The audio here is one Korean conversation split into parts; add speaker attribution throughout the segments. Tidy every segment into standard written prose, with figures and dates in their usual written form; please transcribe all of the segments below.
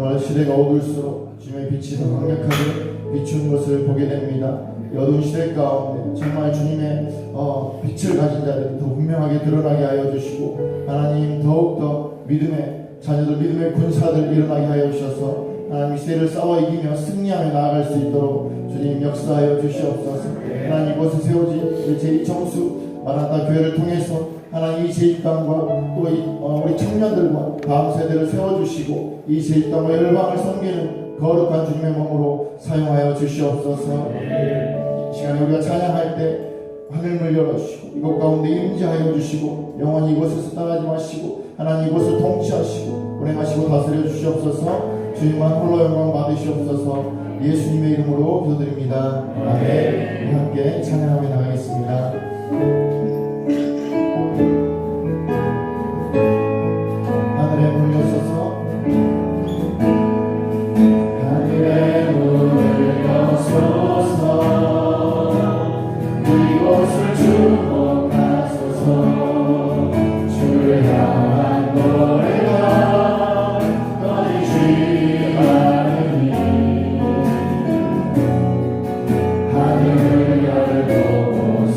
Speaker 1: 정말 시대가 어두울수록 주님의 빛이 더 강력하게 비추는 것을 보게 됩니다. 이 어두운 시대 가운데 정말 주님의 빛을 가진 자들이 더 분명하게 드러나게 하여 주시고, 하나님 더욱더 믿음의 자녀들, 믿음의 군사들 일어나게 하여 주셔서 하나님 이 시대를 싸워 이기며 승리하며 나아갈 수 있도록 주님 역사하여 주시옵소서. 하나님 이곳에 세워진 제2청수 마라나타 교회를 통해서 하나님 이 제2땅과 또 우리 청년들과 다음 세대를 세워주시고 이 제2땅과 열방을 섬기는 거룩한 주님의 몸으로 사용하여 주시옵소서. 이 시간에 우리가 찬양할 때 하늘을 열어주시고 이곳 가운데 임재하여 주시고 영원히 이곳에서 떠나지 마시고 하나님 이곳을 통치하시고 운행하시고 다스려 주시옵소서. 주님만 홀로 영광 받으시옵소서. 예수님의 이름으로 기도드립니다. 아멘. 우리 함께 찬양하며 나가겠습니다. 하늘에 물려서서 하늘에 물려서서 이곳을 주목하소서. 주를 향한 노래가 꺼내지마르니 하늘을 열어보소서.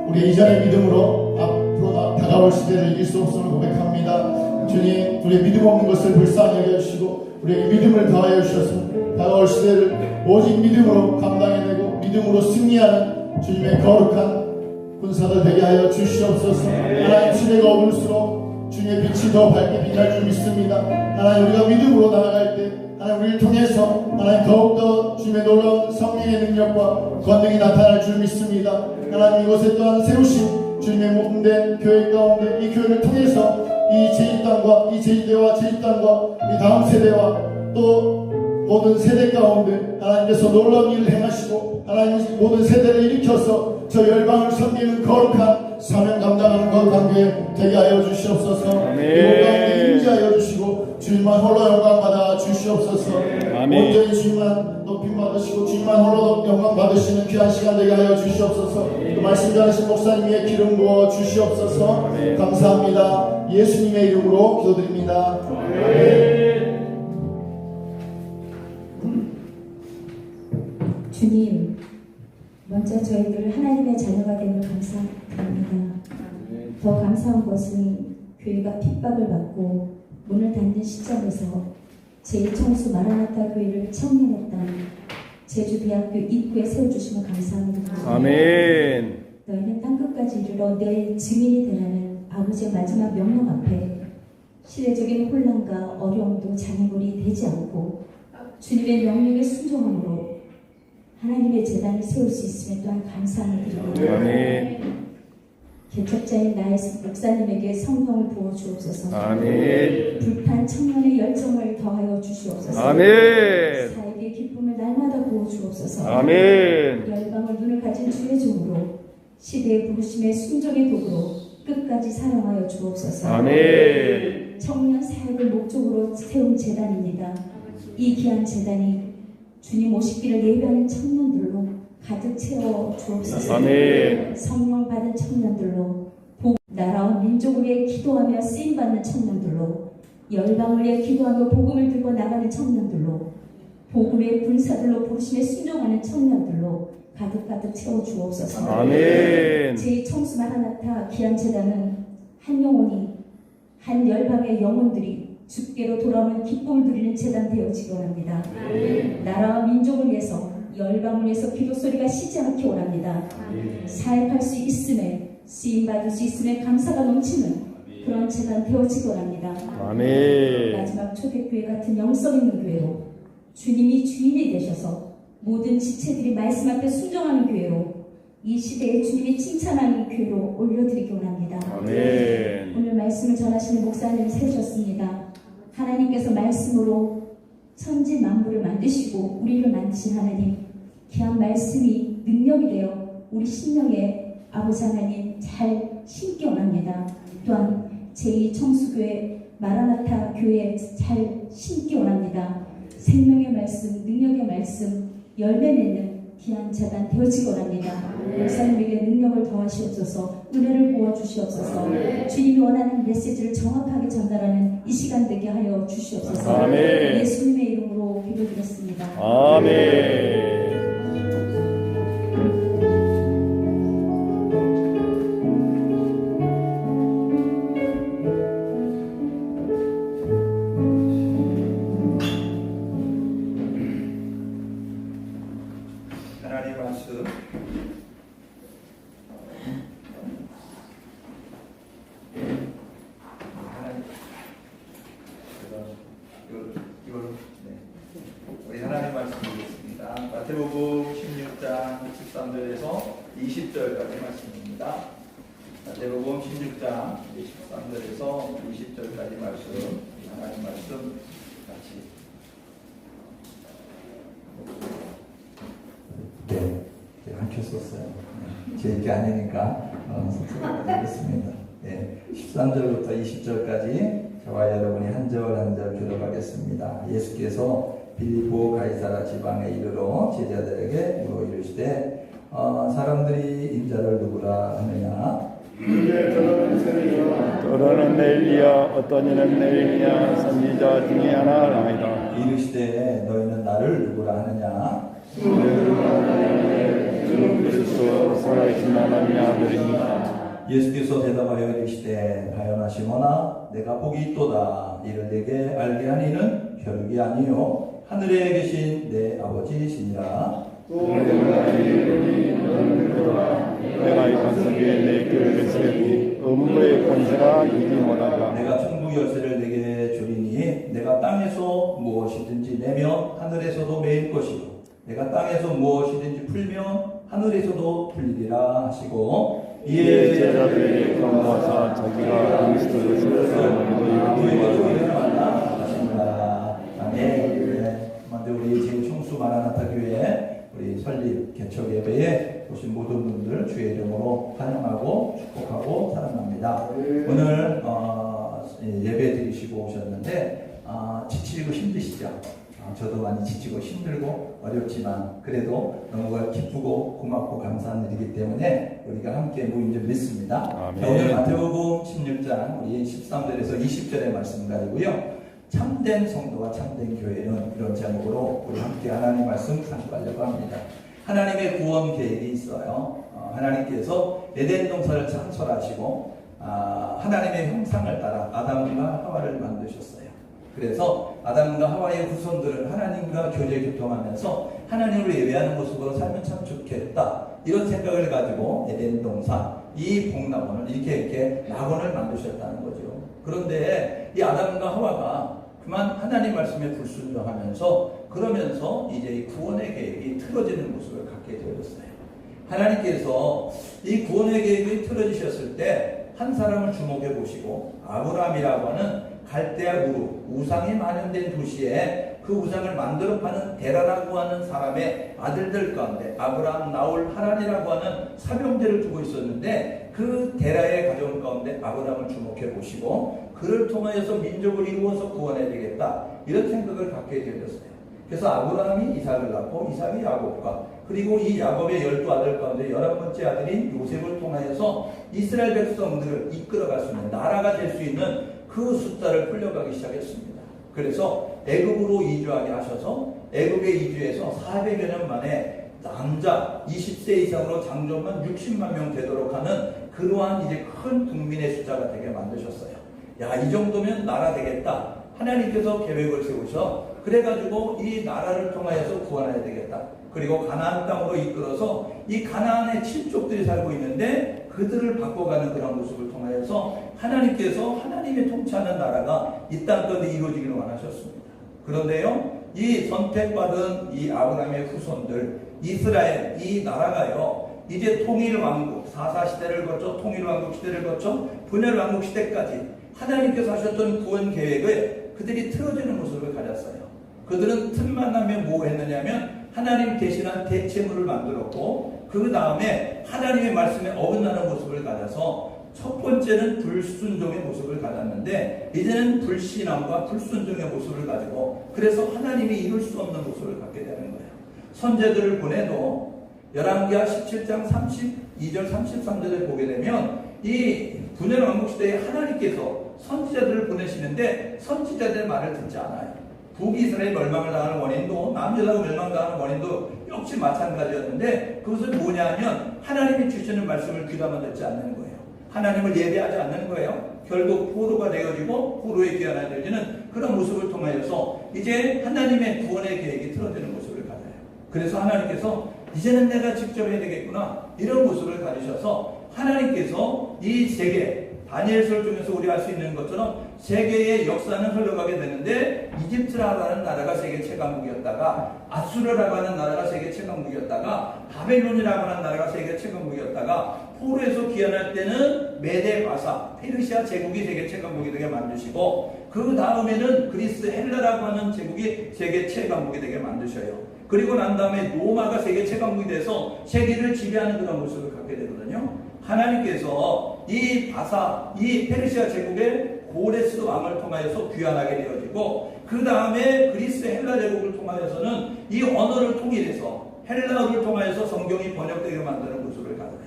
Speaker 1: 우리 이전의 믿음으로 앞으로 다가올 시대를 이길 수 없음을 고백합니다. 주님, 우리의 믿음 없는 것을 불쌍히 여겨주시고 우리에게 믿음을 더하여 주셔서 다가올 시대를 오직 믿음으로 감당해내고 믿음으로 승리하는 주님의 거룩한 군사들 되게 하여 주시옵소서. 하나님, 시대가 어두울수록 주님의 빛이 더 밝게 빛날 줄 믿습니다. 하나님, 우리가 믿음으로 나아갈 때 하나님, 우리를 통해서 하나님 더욱더 주님의 놀라운 성령의 능력과 권능이 나타날 줄 믿습니다. 하나님, 이곳에 또한 세우신 주님의 몸된 교회 가운데 이 교회를 통해서 이 제1당과 이 제2대와 제1당과 이 다음 세대와 또 모든 세대 가운데 하나님께서 놀라운 일을 행하시고 하나님 모든 세대를 일으켜서 저 열방을 섬기는 거룩한 사명 감당하는 거룩한 교회 되게 하여 주시옵소서. 이곳 가운데 임재하여 주시고 주님만 홀로 영광 받아 주시옵소서. 온전히 주님만 높임 받으시고 주님만 홀로 영광 받으시는 귀한 시간 되게 하여 주시옵소서. 그 말씀 전하신 목사님 위에 기름 부어 주시옵소서. 감사합니다. 예수님의 이름으로 기도드립니다.
Speaker 2: 주님, 먼저 저희들 하나님의 자녀가 됨을 감사드립니다. 더 감사한 것은 교회가 핍박을 받고 문을 닫는 시점에서 제1청수 마라나타 교회를 청년했던 제주대학교 입구에 세워주시면 감사합니다.
Speaker 3: 아멘.
Speaker 2: 너희는 땅끝까지 이르러 내 증인이 되라는 아버지의 마지막 명령 앞에 시대적인 혼란과 어려움도 장애물이 되지 않고 주님의 명령에 순종함으로 하나님의 재단을 세울 수 있음에 또한 감사함을 드립니다.
Speaker 3: 아멘.
Speaker 2: 개척자인 나의 목사님에게 성령을 부어 주옵소서.
Speaker 3: 아멘.
Speaker 2: 불탄 청년의 열정을 더하여 주시옵소서.
Speaker 3: 아멘.
Speaker 2: 사역의 기쁨을 날마다 부어 주옵소서.
Speaker 3: 아멘.
Speaker 2: 열방을 눈을 가진 주의 종으로 시대의 부르심의 순종의 도구로 끝까지 사용하여 주옵소서.
Speaker 3: 아멘.
Speaker 2: 청년 사역을 목적으로 세운 재단입니다. 이 귀한 재단이 주님 오시기를 예배하는 청년들로 가득 채워 주옵소서.
Speaker 3: 아멘.
Speaker 2: 성령 받은 청년들로 나라와 민족을 위해 기도하며 쓰임받는 청년들로 열방을 위해 기도하며 복음을 들고 나가는 청년들로 복음의 군사들로 부르심에 순종하는 청년들로 가득 채워 주옵소서.
Speaker 3: 아멘.
Speaker 2: 제2청수 마라나타 귀한 재단은 한 영혼이 한 열방의 영혼들이 주께로 돌아오는 기쁨을 누리는 재단 되어지기 원합니다. 나라와 민족을 위해서 열방을 위해서 기도 소리가 쉬지 않게 원합니다. 사역할 수 있음에 쓰임받을 수 있음에 감사가 넘치는 그런 재단 되어지기 원합니다.
Speaker 3: 아멘.
Speaker 2: 마지막 초대교회 같은 영성 있는 교회로 주님이 주인이 되셔서 모든 지체들이 말씀 앞에 순종하는 교회로 이 시대에 주님이 칭찬하는 교회로 올려드리기 원합니다.
Speaker 3: 아멘.
Speaker 2: 오늘 말씀을 전하시는 목사님을 세우셨습니다. 하나님께서 말씀으로 천지 만물을 만드시고 우리를 만드신 하나님, 귀한 말씀이 능력이 되어 우리 심령에 아버지 하나님 잘 심기 원합니다. 또한 제2청수교회 마라나타 교회에 잘 심기 원합니다. 생명의 말씀, 능력의 말씀, 열매 맺는 귀한 재단 되어지기 원합니다. 목사님에게 능력을 더하시옵소서. 은혜를 부어주시옵소서. 주님이 원하는 메시지를 정확하게 전달하는 이 시간 되게 하여 주시옵소서.
Speaker 3: 아멘.
Speaker 2: 예수님의 이름으로 기도드렸습니다.
Speaker 3: 아멘.
Speaker 4: 하나님 말씀 우리 하나님 말씀 보겠습니다. 마태복음 16장 13절에서 20절까지 말씀입니다. 마태복음 16장 13절에서 20절까지 말씀, 하나님 말씀 같이 함께 썼어요. 제 얘기 아니니까 하겠습니다. 13절부터 20절까지 저와 여러분이 한 절 한 절 교독하겠습니다. 예수께서 빌립보 가이사라 지방에 이르러 제자들에게 물어 이르시되 사람들이 인자를 누구라 하느냐?
Speaker 3: 또는 엘리야, 어떤 이는 엘리야, 선지자 중에 하나라이다.
Speaker 4: 이르시되 너희는 나를 누구라 하느냐?
Speaker 3: 그리스도 그리스도 살아계신 하나님의 아들이니라.
Speaker 4: 예수께서 대답하여 이르시되 가요나 시몬아 내가 복이 있도다. 이를 내게 알게 하니는 혈육이 아니요 하늘에 계신 내 아버지시니라.
Speaker 3: 내가 이 반석에 내 교회를 세우니 음부의 권세가 이기 못하다.
Speaker 4: 내가 천국 열쇠를 내게 주리니 내가 땅에서 무엇이든지 내면 하늘에서도 매일 것이요 내가 땅에서 무엇이든지 풀면 하늘에서도 풀리리라 하시고
Speaker 3: 이에 제자들에게 권고하사 자기가 그리스도를
Speaker 4: 하십니다. 아멘. 먼저 우리 제일 총수 마라나타 교회 우리 설립 개척 예배에 오신 모든 분들 주의 이름으로 환영하고 축복하고 사랑합니다. 오늘 예배 드리시고 오셨는데 지치고 힘드시죠? 저도 많이 지치고 힘들고 어렵지만 그래도 너무 기쁘고 고맙고 감사한 일이기 때문에 우리가 함께 모인 줄 믿습니다.
Speaker 3: 아멘.
Speaker 4: 자, 오늘 마태복음 16장 우리 13절에서 20절의 말씀 가지고요. 참된 성도와 참된 교회는 이런 제목으로 우리 함께 하나님의 말씀 상고하려고 합니다. 하나님의 구원 계획이 있어요. 하나님께서 에덴 동산을 창설하시고 하나님의 형상을 따라 아담과 하와를 만드셨어요. 그래서 아담과 하와의 후손들은 하나님과 교제 교통하면서 하나님을 예배하는 모습으로 살면 참 좋겠다. 이런 생각을 가지고 에덴 동산 이 복락원을 이렇게 낙원을 만드셨다는 거죠. 그런데 이 아담과 하와가 그만 하나님 말씀에 불순종하면서 그러면서 이제 이 구원의 계획이 틀어지는 모습을 갖게 되었어요. 하나님께서 이 구원의 계획이 틀어지셨을 때 한 사람을 주목해 보시고 아브라함이라고 하는 갈대아 우상이 만연된 도시에 그 우상을 만들어 파는 데라라고 하는 사람의 아들들 가운데 아브라함, 나홀, 하란이라고 하는 사병제를 두고 있었는데 그 데라의 가정 가운데 아브라함을 주목해 보시고 그를 통하여서 민족을 이루어서 구원해야 되겠다 이런 생각을 갖게 되었어요. 그래서 아브라함이 이삭을 낳고 이삭이 야곱과 그리고 이 야곱의 12아들 가운데 11번째 아들인 요셉을 통하여서 이스라엘 백성들을 이끌어갈 수 있는 나라가 될 수 있는 그 숫자를 풀려가기 시작했습니다. 그래서 애굽으로 이주하게 하셔서 애굽에 이주해서 400여 년 만에 남자 20세 이상으로 장정만 60만 명 되도록 하는 그러한 이제 큰 국민의 숫자가 되게 만드셨어요. 야, 이 정도면 나라 되겠다. 하나님께서 계획을 세우셔. 그래가지고 이 나라를 통하여서 구원해야 되겠다. 그리고 가나안 땅으로 이끌어서 이 가나안의 친족들이 살고 있는데 그들을 바꿔가는 그런 모습을 통하여서 하나님께서 하나님의 통치하는 나라가 이 땅 가운데 이루어지기를 원하셨습니다. 그런데요, 이 선택받은 이 아브라함의 후손들 이스라엘 이 나라가요 이제 통일왕국 4사 시대를 거쳐 통일왕국 시대를 거쳐 분열왕국 시대까지 하나님께서 하셨던 구원 계획을 그들이 틀어지는 모습을 가졌어요. 그들은 틈만 나면 뭐 했느냐면 하나님 대신한 대체물을 만들었고 그 다음에 하나님의 말씀에 어긋나는 모습을 가져서 첫 번째는 불순종의 모습을 가졌는데 이제는 불신앙과 불순종의 모습을 가지고 그래서 하나님이 이룰 수 없는 모습을 갖게 되는 거예요. 선제들을 보내도 열왕기하 17장 32절 33절을 보게 되면 이 분열왕국 시대에 하나님께서 선지자들을 보내시는데 선지자들의 말을 듣지 않아요. 북이스라엘 멸망을 당하는 원인도 남유다가 멸망당하는 원인도 역시 마찬가지였는데 그것은 뭐냐 하면 하나님이 주시는 말씀을 귀담아 듣지 않는 거예요. 하나님을 예배하지 않는 거예요. 결국 포로가 되어지고 포로의 귀환해지는 그런 모습을 통하여서 이제 하나님의 구원의 계획이 틀어지는 모습을 가져요. 그래서 하나님께서 이제는 내가 직접 해야 되겠구나 이런 모습을 가지셔서 하나님께서 이 세계 다니엘서를 통해서 우리 알 수 있는 것처럼 세계의 역사는 흘러가게 되는데 이집트라고 하는 나라가 세계 최강국이었다가 아수르라고 하는 나라가 세계 최강국이었다가 바벨론이라고 하는 나라가 세계 최강국이었다가 포로에서 귀환할 때는 메데 바사 페르시아 제국이 세계 최강국이 되게 만드시고 그 다음에는 그리스 헬라라고 하는 제국이 세계 최강국이 되게 만드셔요. 그리고 난 다음에 로마가 세계 최강국이 돼서 세계를 지배하는 그런 모습을 갖게 되거든요. 하나님께서 이 바사, 이 페르시아 제국의 고레스 왕을 통하여서 귀환하게 되어지고 그 다음에 그리스 헬라 제국을 통하여서는 이 언어를 통일해서 헬라어를 통하여서 성경이 번역되게 만드는 모습을 가져요.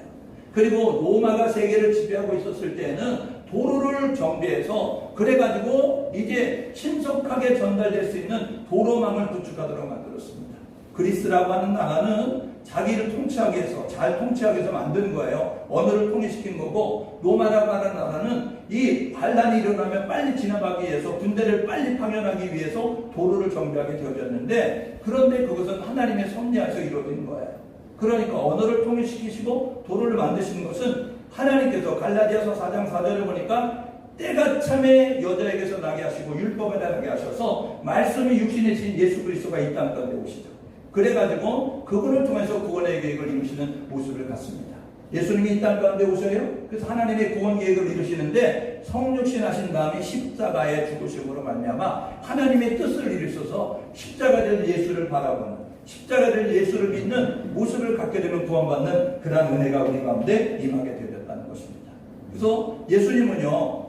Speaker 4: 그리고 로마가 세계를 지배하고 있었을 때는 도로를 정비해서 그래가지고 이제 신속하게 전달될 수 있는 도로망을 구축하도록 만들었습니다. 그리스라고 하는 나라는 자기를 통치하기 위해서, 잘 통치하기 위해서 만든 거예요. 언어를 통일시킨 거고, 로마라고 하는 나라는 이 반란이 일어나면 빨리 지나가기 위해서, 군대를 빨리 파견하기 위해서 도로를 정비하게 되어졌는데, 그런데 그것은 하나님의 섭리하에서 이루어진 거예요. 그러니까 언어를 통일시키시고 도로를 만드시는 것은 하나님께서 갈라디아서 4장 4절을 보니까 때가 참에 여자에게서 나게 하시고 율법에 나게 하셔서 말씀이 육신에 진 예수 그리스도가 이 땅 가운데 오시죠. 그래가지고 그분을 통해서 구원의 계획을 이루시는 모습을 갖습니다. 예수님이 이 땅 가운데 오셔요. 그래서 하나님의 구원 계획을 이루시는데 성육신 하신 다음에 십자가의 죽으심으로 말미암아 하나님의 뜻을 이루셔서 십자가 될 예수를 바라보는, 십자가 될 예수를 믿는 모습을 갖게 되면 구원받는 그러한 은혜가 우리 가운데 임하게 되었다는 것입니다. 그래서 예수님은요,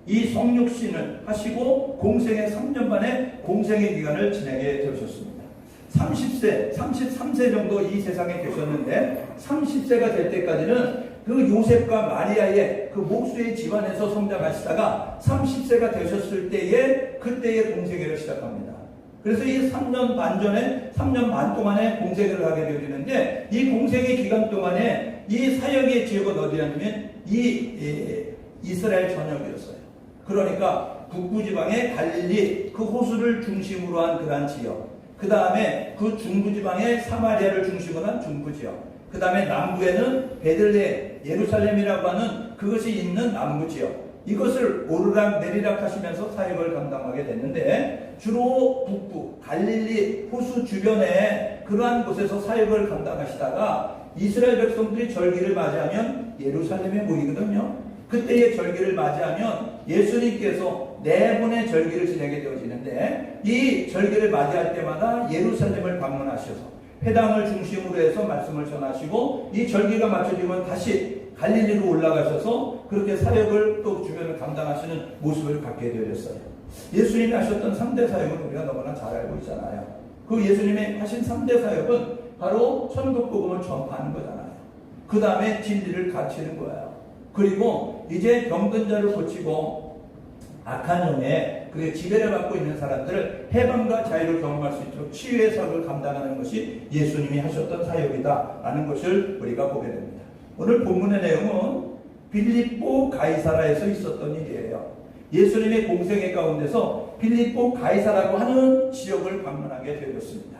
Speaker 4: 이 성육신을 하시고 공생의 3년 반의 공생의 기간을 지내게 되셨습니다. 30세, 33세 정도 이 세상에 계셨는데 30세가 될 때까지는 그 요셉과 마리아의 그 목수의 집안에서 성장하시다가 30세가 되셨을 때에 그때의 공생애를 시작합니다. 그래서 이 3년 반 동안에 공생애를 하게 되어지는데 이 공생애 기간 동안에 이 사역의 지역은 어디였냐면 이스라엘 전역이었어요. 그러니까 북부 지방의 갈릴리 그 호수를 중심으로 한 그러한 지역, 그 다음에 그 중부 지방의 사마리아를 중심으로 한 중부 지역, 그 다음에 남부에는 베들레헴, 예루살렘이라고 하는 그것이 있는 남부 지역, 이것을 오르락 내리락 하시면서 사역을 감당하게 됐는데 주로 북부 갈릴리 호수 주변에 그러한 곳에서 사역을 감당하시다가 이스라엘 백성들이 절기를 맞이하면 예루살렘에 모이거든요. 그때의 절기를 맞이하면 예수님께서 4번의 절기를 지내게 되어지는데 이 절기를 맞이할 때마다 예루살렘을 방문하셔서 회당을 중심으로 해서 말씀을 전하시고 이 절기가 맞춰지면 다시 갈릴리로 올라가셔서 그렇게 사역을 또 주변을 감당하시는 모습을 갖게 되었어요. 예수님이 하셨던 3대 사역은 우리가 너무나 잘 알고 있잖아요. 그 예수님이 하신 3대 사역은 바로 천국 복음을 전파하는 거잖아요. 그 다음에 진리를 가르치는 거예요. 그리고 이제 병든 자를 고치고 악한 영에 그 지배를 받고 있는 사람들을 해방과 자유를 경험할 수 있도록 치유의 사역을 감당하는 것이 예수님이 하셨던 사역이다라는 것을 우리가 보게 됩니다. 오늘 본문의 내용은 빌립보 가이사라에서 있었던 일이에요. 예수님의 공생애 가운데서 빌립보 가이사라고 하는 지역을 방문하게 되었습니다.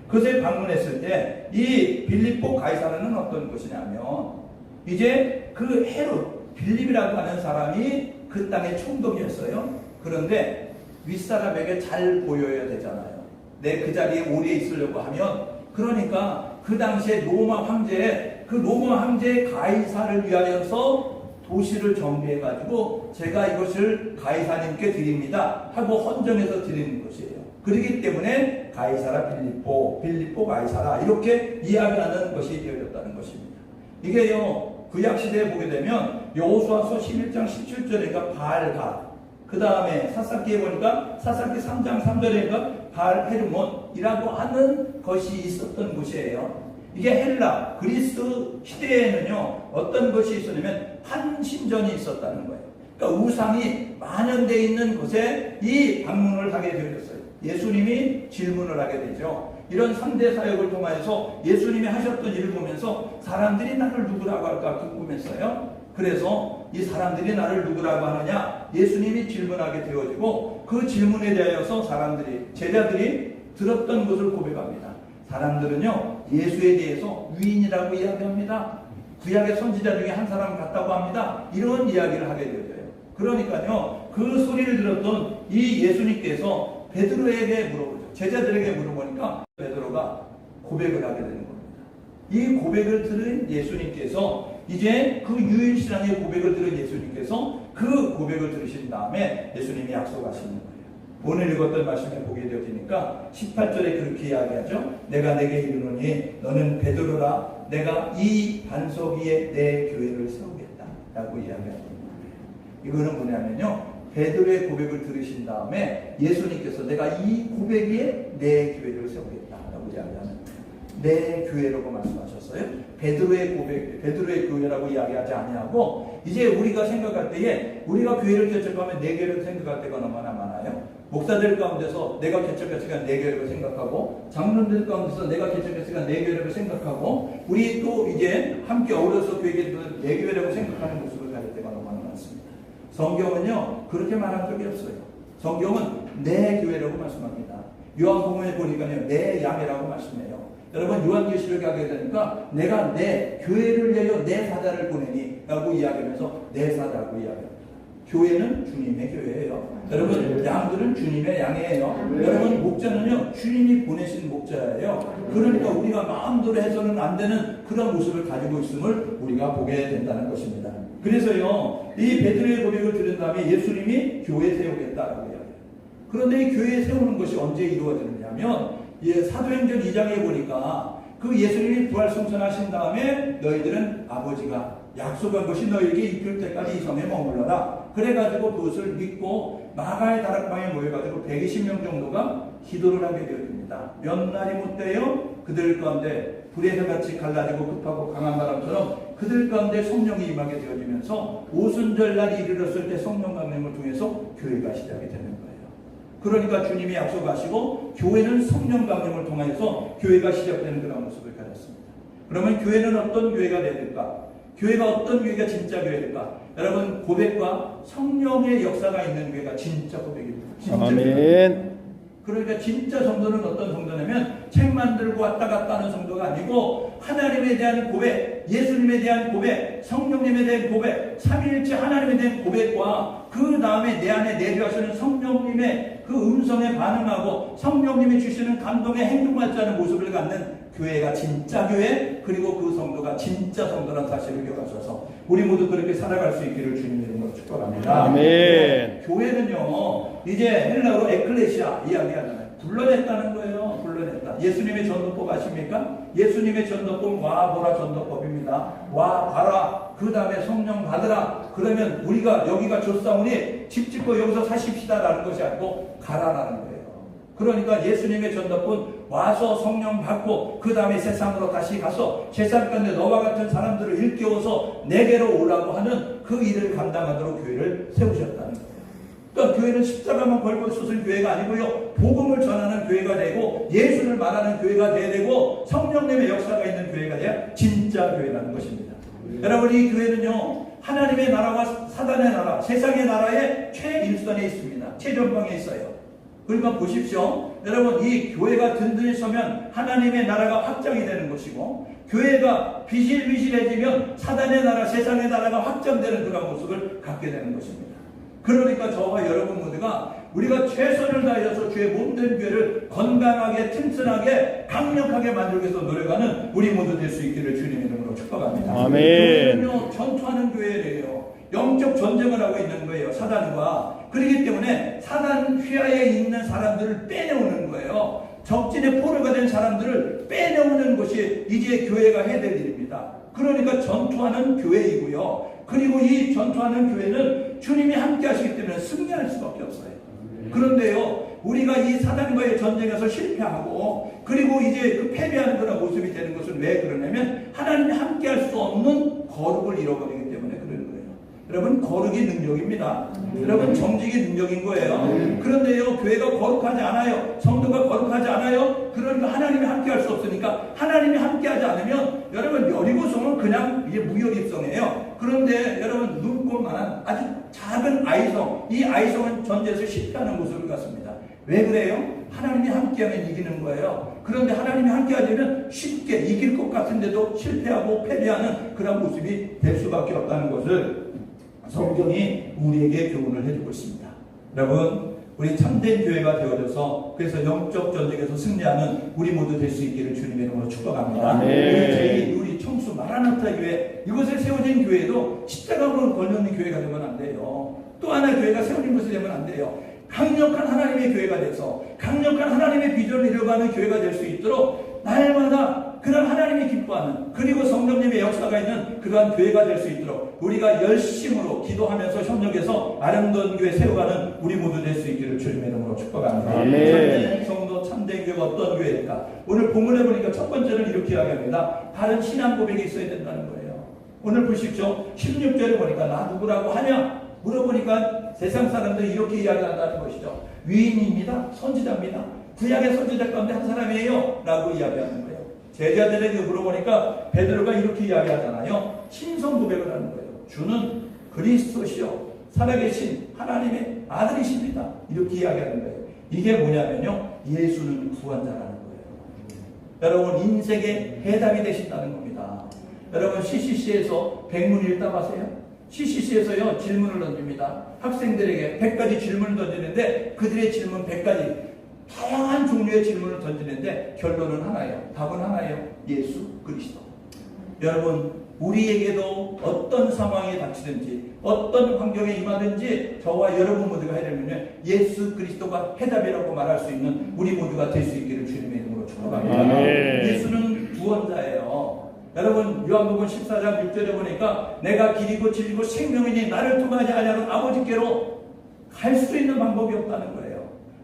Speaker 4: 그것을 방문했을 때 이 빌립보 가이사라는 어떤 곳이냐면 이제 그 헤롯 빌립이라고 하는 사람이 그 땅의 총독이었어요. 그런데 윗사람에게 잘 보여야 되잖아요. 내 그 자리에 오래 있으려고 하면, 그러니까 그 당시에 로마 황제의 가이사를 위하여서 도시를 정비해가지고 제가 이것을 가이사님께 드립니다 하고 헌정해서 드리는 것이에요. 그렇기 때문에 가이사라 빌립보 가이사라 이렇게 이야기하는 것이 되어졌다는 것입니다. 이게요, 구약시대에 보게 되면 여호수아서 11장 17절에가 바알갓, 그 다음에 사사기에 보니까 사사기 3장 3절에가 바알헤르몬이라고 하는 것이 있었던 곳이에요. 이게 헬라, 그리스 시대에는요, 어떤 것이 있었냐면 한신전이 있었다는 거예요. 그러니까 우상이 만연되어 있는 곳에 이 방문을 하게 되었어요. 예수님이 질문을 하게 되죠. 이런 3대 사역을 통해서 예수님이 하셨던 일을 보면서 사람들이 나를 누구라고 할까 궁금했어요. 그래서 이 사람들이 나를 누구라고 하느냐 예수님이 질문하게 되어지고 그 질문에 대하여서 제자들이 들었던 것을 고백합니다. 사람들은요, 예수에 대해서 위인이라고 이야기합니다. 구약의 선지자 중에 한 사람 같다고 합니다. 이런 이야기를 하게 되어져요. 그러니까요, 그 소리를 들었던 이 예수님께서 베드로에게 물어보죠. 제자들에게 물어보니까 베드로가 고백을 하게 되는 겁니다. 이 고백을 들은 예수님께서 이제 그 유일신앙의 고백을 들은 예수님께서 그 고백을 들으신 다음에 예수님이 약속하시는 거예요. 오늘 읽었던 말씀에 보게 되어지니까 18절에 그렇게 이야기하죠. 내가 내게 이르노니 너는 베드로라, 내가 이 반석 위에 내 교회를 세우겠다 라고 이야기하는 거예요. 이거는 뭐냐면요, 베드로의 고백을 들으신 다음에 예수님께서 내가 이 고백 위에 내 교회를 세우겠다라고 이야기하는 거예요. 내 교회라고 말씀하셨어요. 베드로의 고백, 베드로의 교회라고 이야기하지 아니하고, 이제 우리가 생각할 때에 우리가 교회를 개척하면 내 교회를 생각할 때가 너무나 많아요. 목사들 가운데서 내가 개척했으니까 내 교회라고 생각하고, 장로들 가운데서 내가 개척했으니까 내 교회라고 생각하고, 우리 또 이제 함께 어울려서 교회들은 내 교회라고 생각하는 모습을 가질 때가 너무 많습니다. 성경은요 그렇게 말한 적이 없어요. 성경은 내 교회라고 말씀합니다. 요한복음에 보니까요 내 양이라고 말씀해요. 여러분 요한계시록에 가게 되니까 내가 내 교회를 위하여 내 사자를 보내니 라고 이야기하면서 내 사자라고 이야기합니다. 교회는 주님의 교회예요. 여러분 양들은 주님의 양이에요. 여러분 목자는요 주님이 보내신 목자예요. 그러니까 우리가 마음대로 해서는 안 되는 그런 모습을 가지고 있음을 우리가 보게 된다는 것입니다. 그래서요 이 베드로의 고백을 들은 다음에 예수님이 교회 세우겠다라고 이야기해요. 그런데 이 교회 세우는 것이 언제 이루어지느냐면 사도행전 2장에 보니까 그 예수님이 부활승천하신 다음에 너희들은 아버지가 약속한 것이 너희에게 이끌 때까지 이 성에 머물러라. 그래가지고 그것을 믿고 마가의 다락방에 모여가지고 120명 정도가 기도를 하게 되어집니다. 몇 날이 못되어 그들 가운데 불의 해같이 갈라지고 급하고 강한 바람처럼 그들 가운데 성령이 임하게 되어지면서 오순절날이 이르렀을 때 성령 강림을 통해서 교회가 시작이 되는 거예요. 그러니까 주님이 약속하시고 교회는 성령 강림을 통해서 교회가 시작되는 그런 모습을 가졌습니다. 그러면 교회는 어떤 교회가 되야 될까? 교회가 어떤 교회가 진짜 교회일까? 여러분 고백과 성령의 역사가 있는 교회가 진짜 고백입니다. 진짜
Speaker 3: 아멘.
Speaker 4: 교회. 그러니까 진짜 성도는 어떤 성도냐면 책만 들고 왔다 갔다 하는 성도가 아니고 하나님에 대한 고백, 예수님에 대한 고백, 성령님에 대한 고백, 삼위일체 하나님에 대한 고백과 그 다음에 내 안에 내주하시는 성령님의 그 음성에 반응하고 성령님이 주시는 감동의 행동하지 않은 모습을 갖는 교회가 진짜 교회, 그리고 그 성도가 진짜 성도라는 사실을 기억하셔서 우리 모두 그렇게 살아갈 수 있기를 주님의 이름으로 축복합니다.
Speaker 3: 아멘.
Speaker 4: 교회는요 이제 헬라어로 에클레시아 이야기하잖아요. 불러냈다는 거예요. 불러냈다. 예수님의 전도법 아십니까? 예수님의 전도법 와보라 전도법입니다. 와봐라. 그 다음에 성령 받으라. 그러면 우리가 여기가 좋사오니 집 짓고 여기서 사십시다 라는 것이 아니고 가라라는 거예요. 그러니까 예수님의 전도법 와서 성령 받고 그 다음에 세상으로 다시 가서 세상 가운데 너와 같은 사람들을 일깨워서 내게로 오라고 하는 그 일을 감당하도록 교회를 세우셨다는 거예요. 그러니까 교회는 십자가만 걸고 솟은 교회가 아니고요. 복음을 전하는 교회가 되고 예수를 말하는 교회가 돼야 되고 성령님의 역사가 있는 교회가 돼야 진짜 교회라는 것입니다. 여러분 이 교회는요. 하나님의 나라와 사단의 나라, 세상의 나라의 최일선에 있습니다. 최전방에 있어요. 그러니까 보십시오. 여러분 이 교회가 든든히 서면 하나님의 나라가 확장이 되는 것이고 교회가 비실비실해지면 사단의 나라, 세상의 나라가 확장되는 그런 모습을 갖게 되는 것입니다. 그러니까 저와 여러분 모두가 우리가 최선을 다해서 주의 몸된 교회를 건강하게 튼튼하게 강력하게 만들기 위해서 노력하는 우리 모두 될 수 있기를 주님의 이름으로 축복합니다.
Speaker 3: 아멘.
Speaker 4: 교회는요 전투하는 교회예요. 영적 전쟁을 하고 있는 거예요. 사단과. 그렇기 때문에 사단 휘하에 있는 사람들을 빼내오는 거예요. 적진의 포로가 된 사람들을 빼내오는 것이 이제 교회가 해야 될 일입니다. 그러니까 전투하는 교회이고요. 그리고 이 전투하는 교회는 주님이 함께 하시기 때문에 승리할 수밖에 없어요. 그런데요, 우리가 이 사단과의 전쟁에서 실패하고 그리고 이제 그 패배하는 그런 모습이 되는 것은 왜 그러냐면 하나님이 함께 할 수 없는 거룩을 잃어버리기 때문에 그러는 거예요. 여러분 거룩이 능력입니다. 여러분 정직이 능력인 거예요. 그런데요 교회가 거룩하지 않아요. 성도가 거룩하지 않아요. 그러니까 하나님이 함께 할 수 없으니까 하나님이 함께 하지 않으면 여러분 여리고성은 그냥 이게 무여리성이에요. 그런데 여러분 눈꽃만한 아주 작은 아이성, 이 아이성은 전쟁에서 실패하는 모습을 갖습니다. 왜 그래요? 하나님이 함께하면 이기는 거예요. 그런데 하나님이 함께하면 쉽게 이길 것 같은데도 실패하고 패배하는 그런 모습이 될 수밖에 없다는 것을 성경이 우리에게 교훈을 해주고 있습니다. 여러분 우리 참된 교회가 되어져서 그래서 영적 전쟁에서 승리하는 우리 모두 될 수 있기를 주님의 이름으로 축복합니다. 우리 청수 마라나타 교회 이곳에 세워진 교회도 십자가로 걸려있는 교회가 되면 안 돼요. 또 하나의 교회가 세워진 것이 되면 안 돼요. 강력한 하나님의 교회가 돼서 강력한 하나님의 비전을 이루어가는 교회가 될 수 있도록 날마다 그런 하나님이 기뻐하는 그리고 성령님의 역사가 있는 그러한 교회가 될 수 있도록 우리가 열심으로 기도하면서 협력해서 아름다운 교회 세워가는 우리 모두 될 수 있기를 주님의 이름으로 축복합니다. 참된 성도 참된 교회가 어떤 교회일까? 오늘 본문에 보니까 첫 번째는 이렇게 이야기합니다. 다른 신앙 고백이 있어야 된다는 거예요. 오늘 보십시오. 16절에 보니까 나 누구라고 하냐? 물어보니까 세상 사람들이 이렇게 이야기한다는 것이죠. 위인입니다. 선지자입니다. 구약의 선지자 가운데 한 사람이에요. 라고 이야기하는 거예요. 제자들에게 물어보니까 베드로가 이렇게 이야기하잖아요. 신성 고백을 하는 거예요. 주는 그리스도시요 살아계신 하나님의 아들이십니다. 이렇게 이야기하는 거예요. 이게 뭐냐면요, 예수는 구원자라는 거예요. 여러분, 인생의 해답이 되신다는 겁니다. 여러분, CCC에서 백문일답 하세요? CCC에서요 질문을 던집니다. 학생들에게 100가지 질문을 던지는데 그들의 질문 100가지 다양한 종류의 질문을 던지는데 결론은 하나예요. 답은 하나예요. 예수 그리스도. 여러분, 우리에게도 어떤 상황에 닥치든지 어떤 환경에 임하든지 저와 여러분 모두가 하려면요, 예수 그리스도가 해답이라고 말할 수 있는 우리 모두가 될 수 있기를 주님의 이름으로 축복합니다. 예수는 구원자예요. 여러분, 요한복음 14장 6절에 보니까 내가 길이고 진리고 생명이니 나를 통하지 아니하는 아버지께로 갈 수 있는 방법이 없다는 거예요.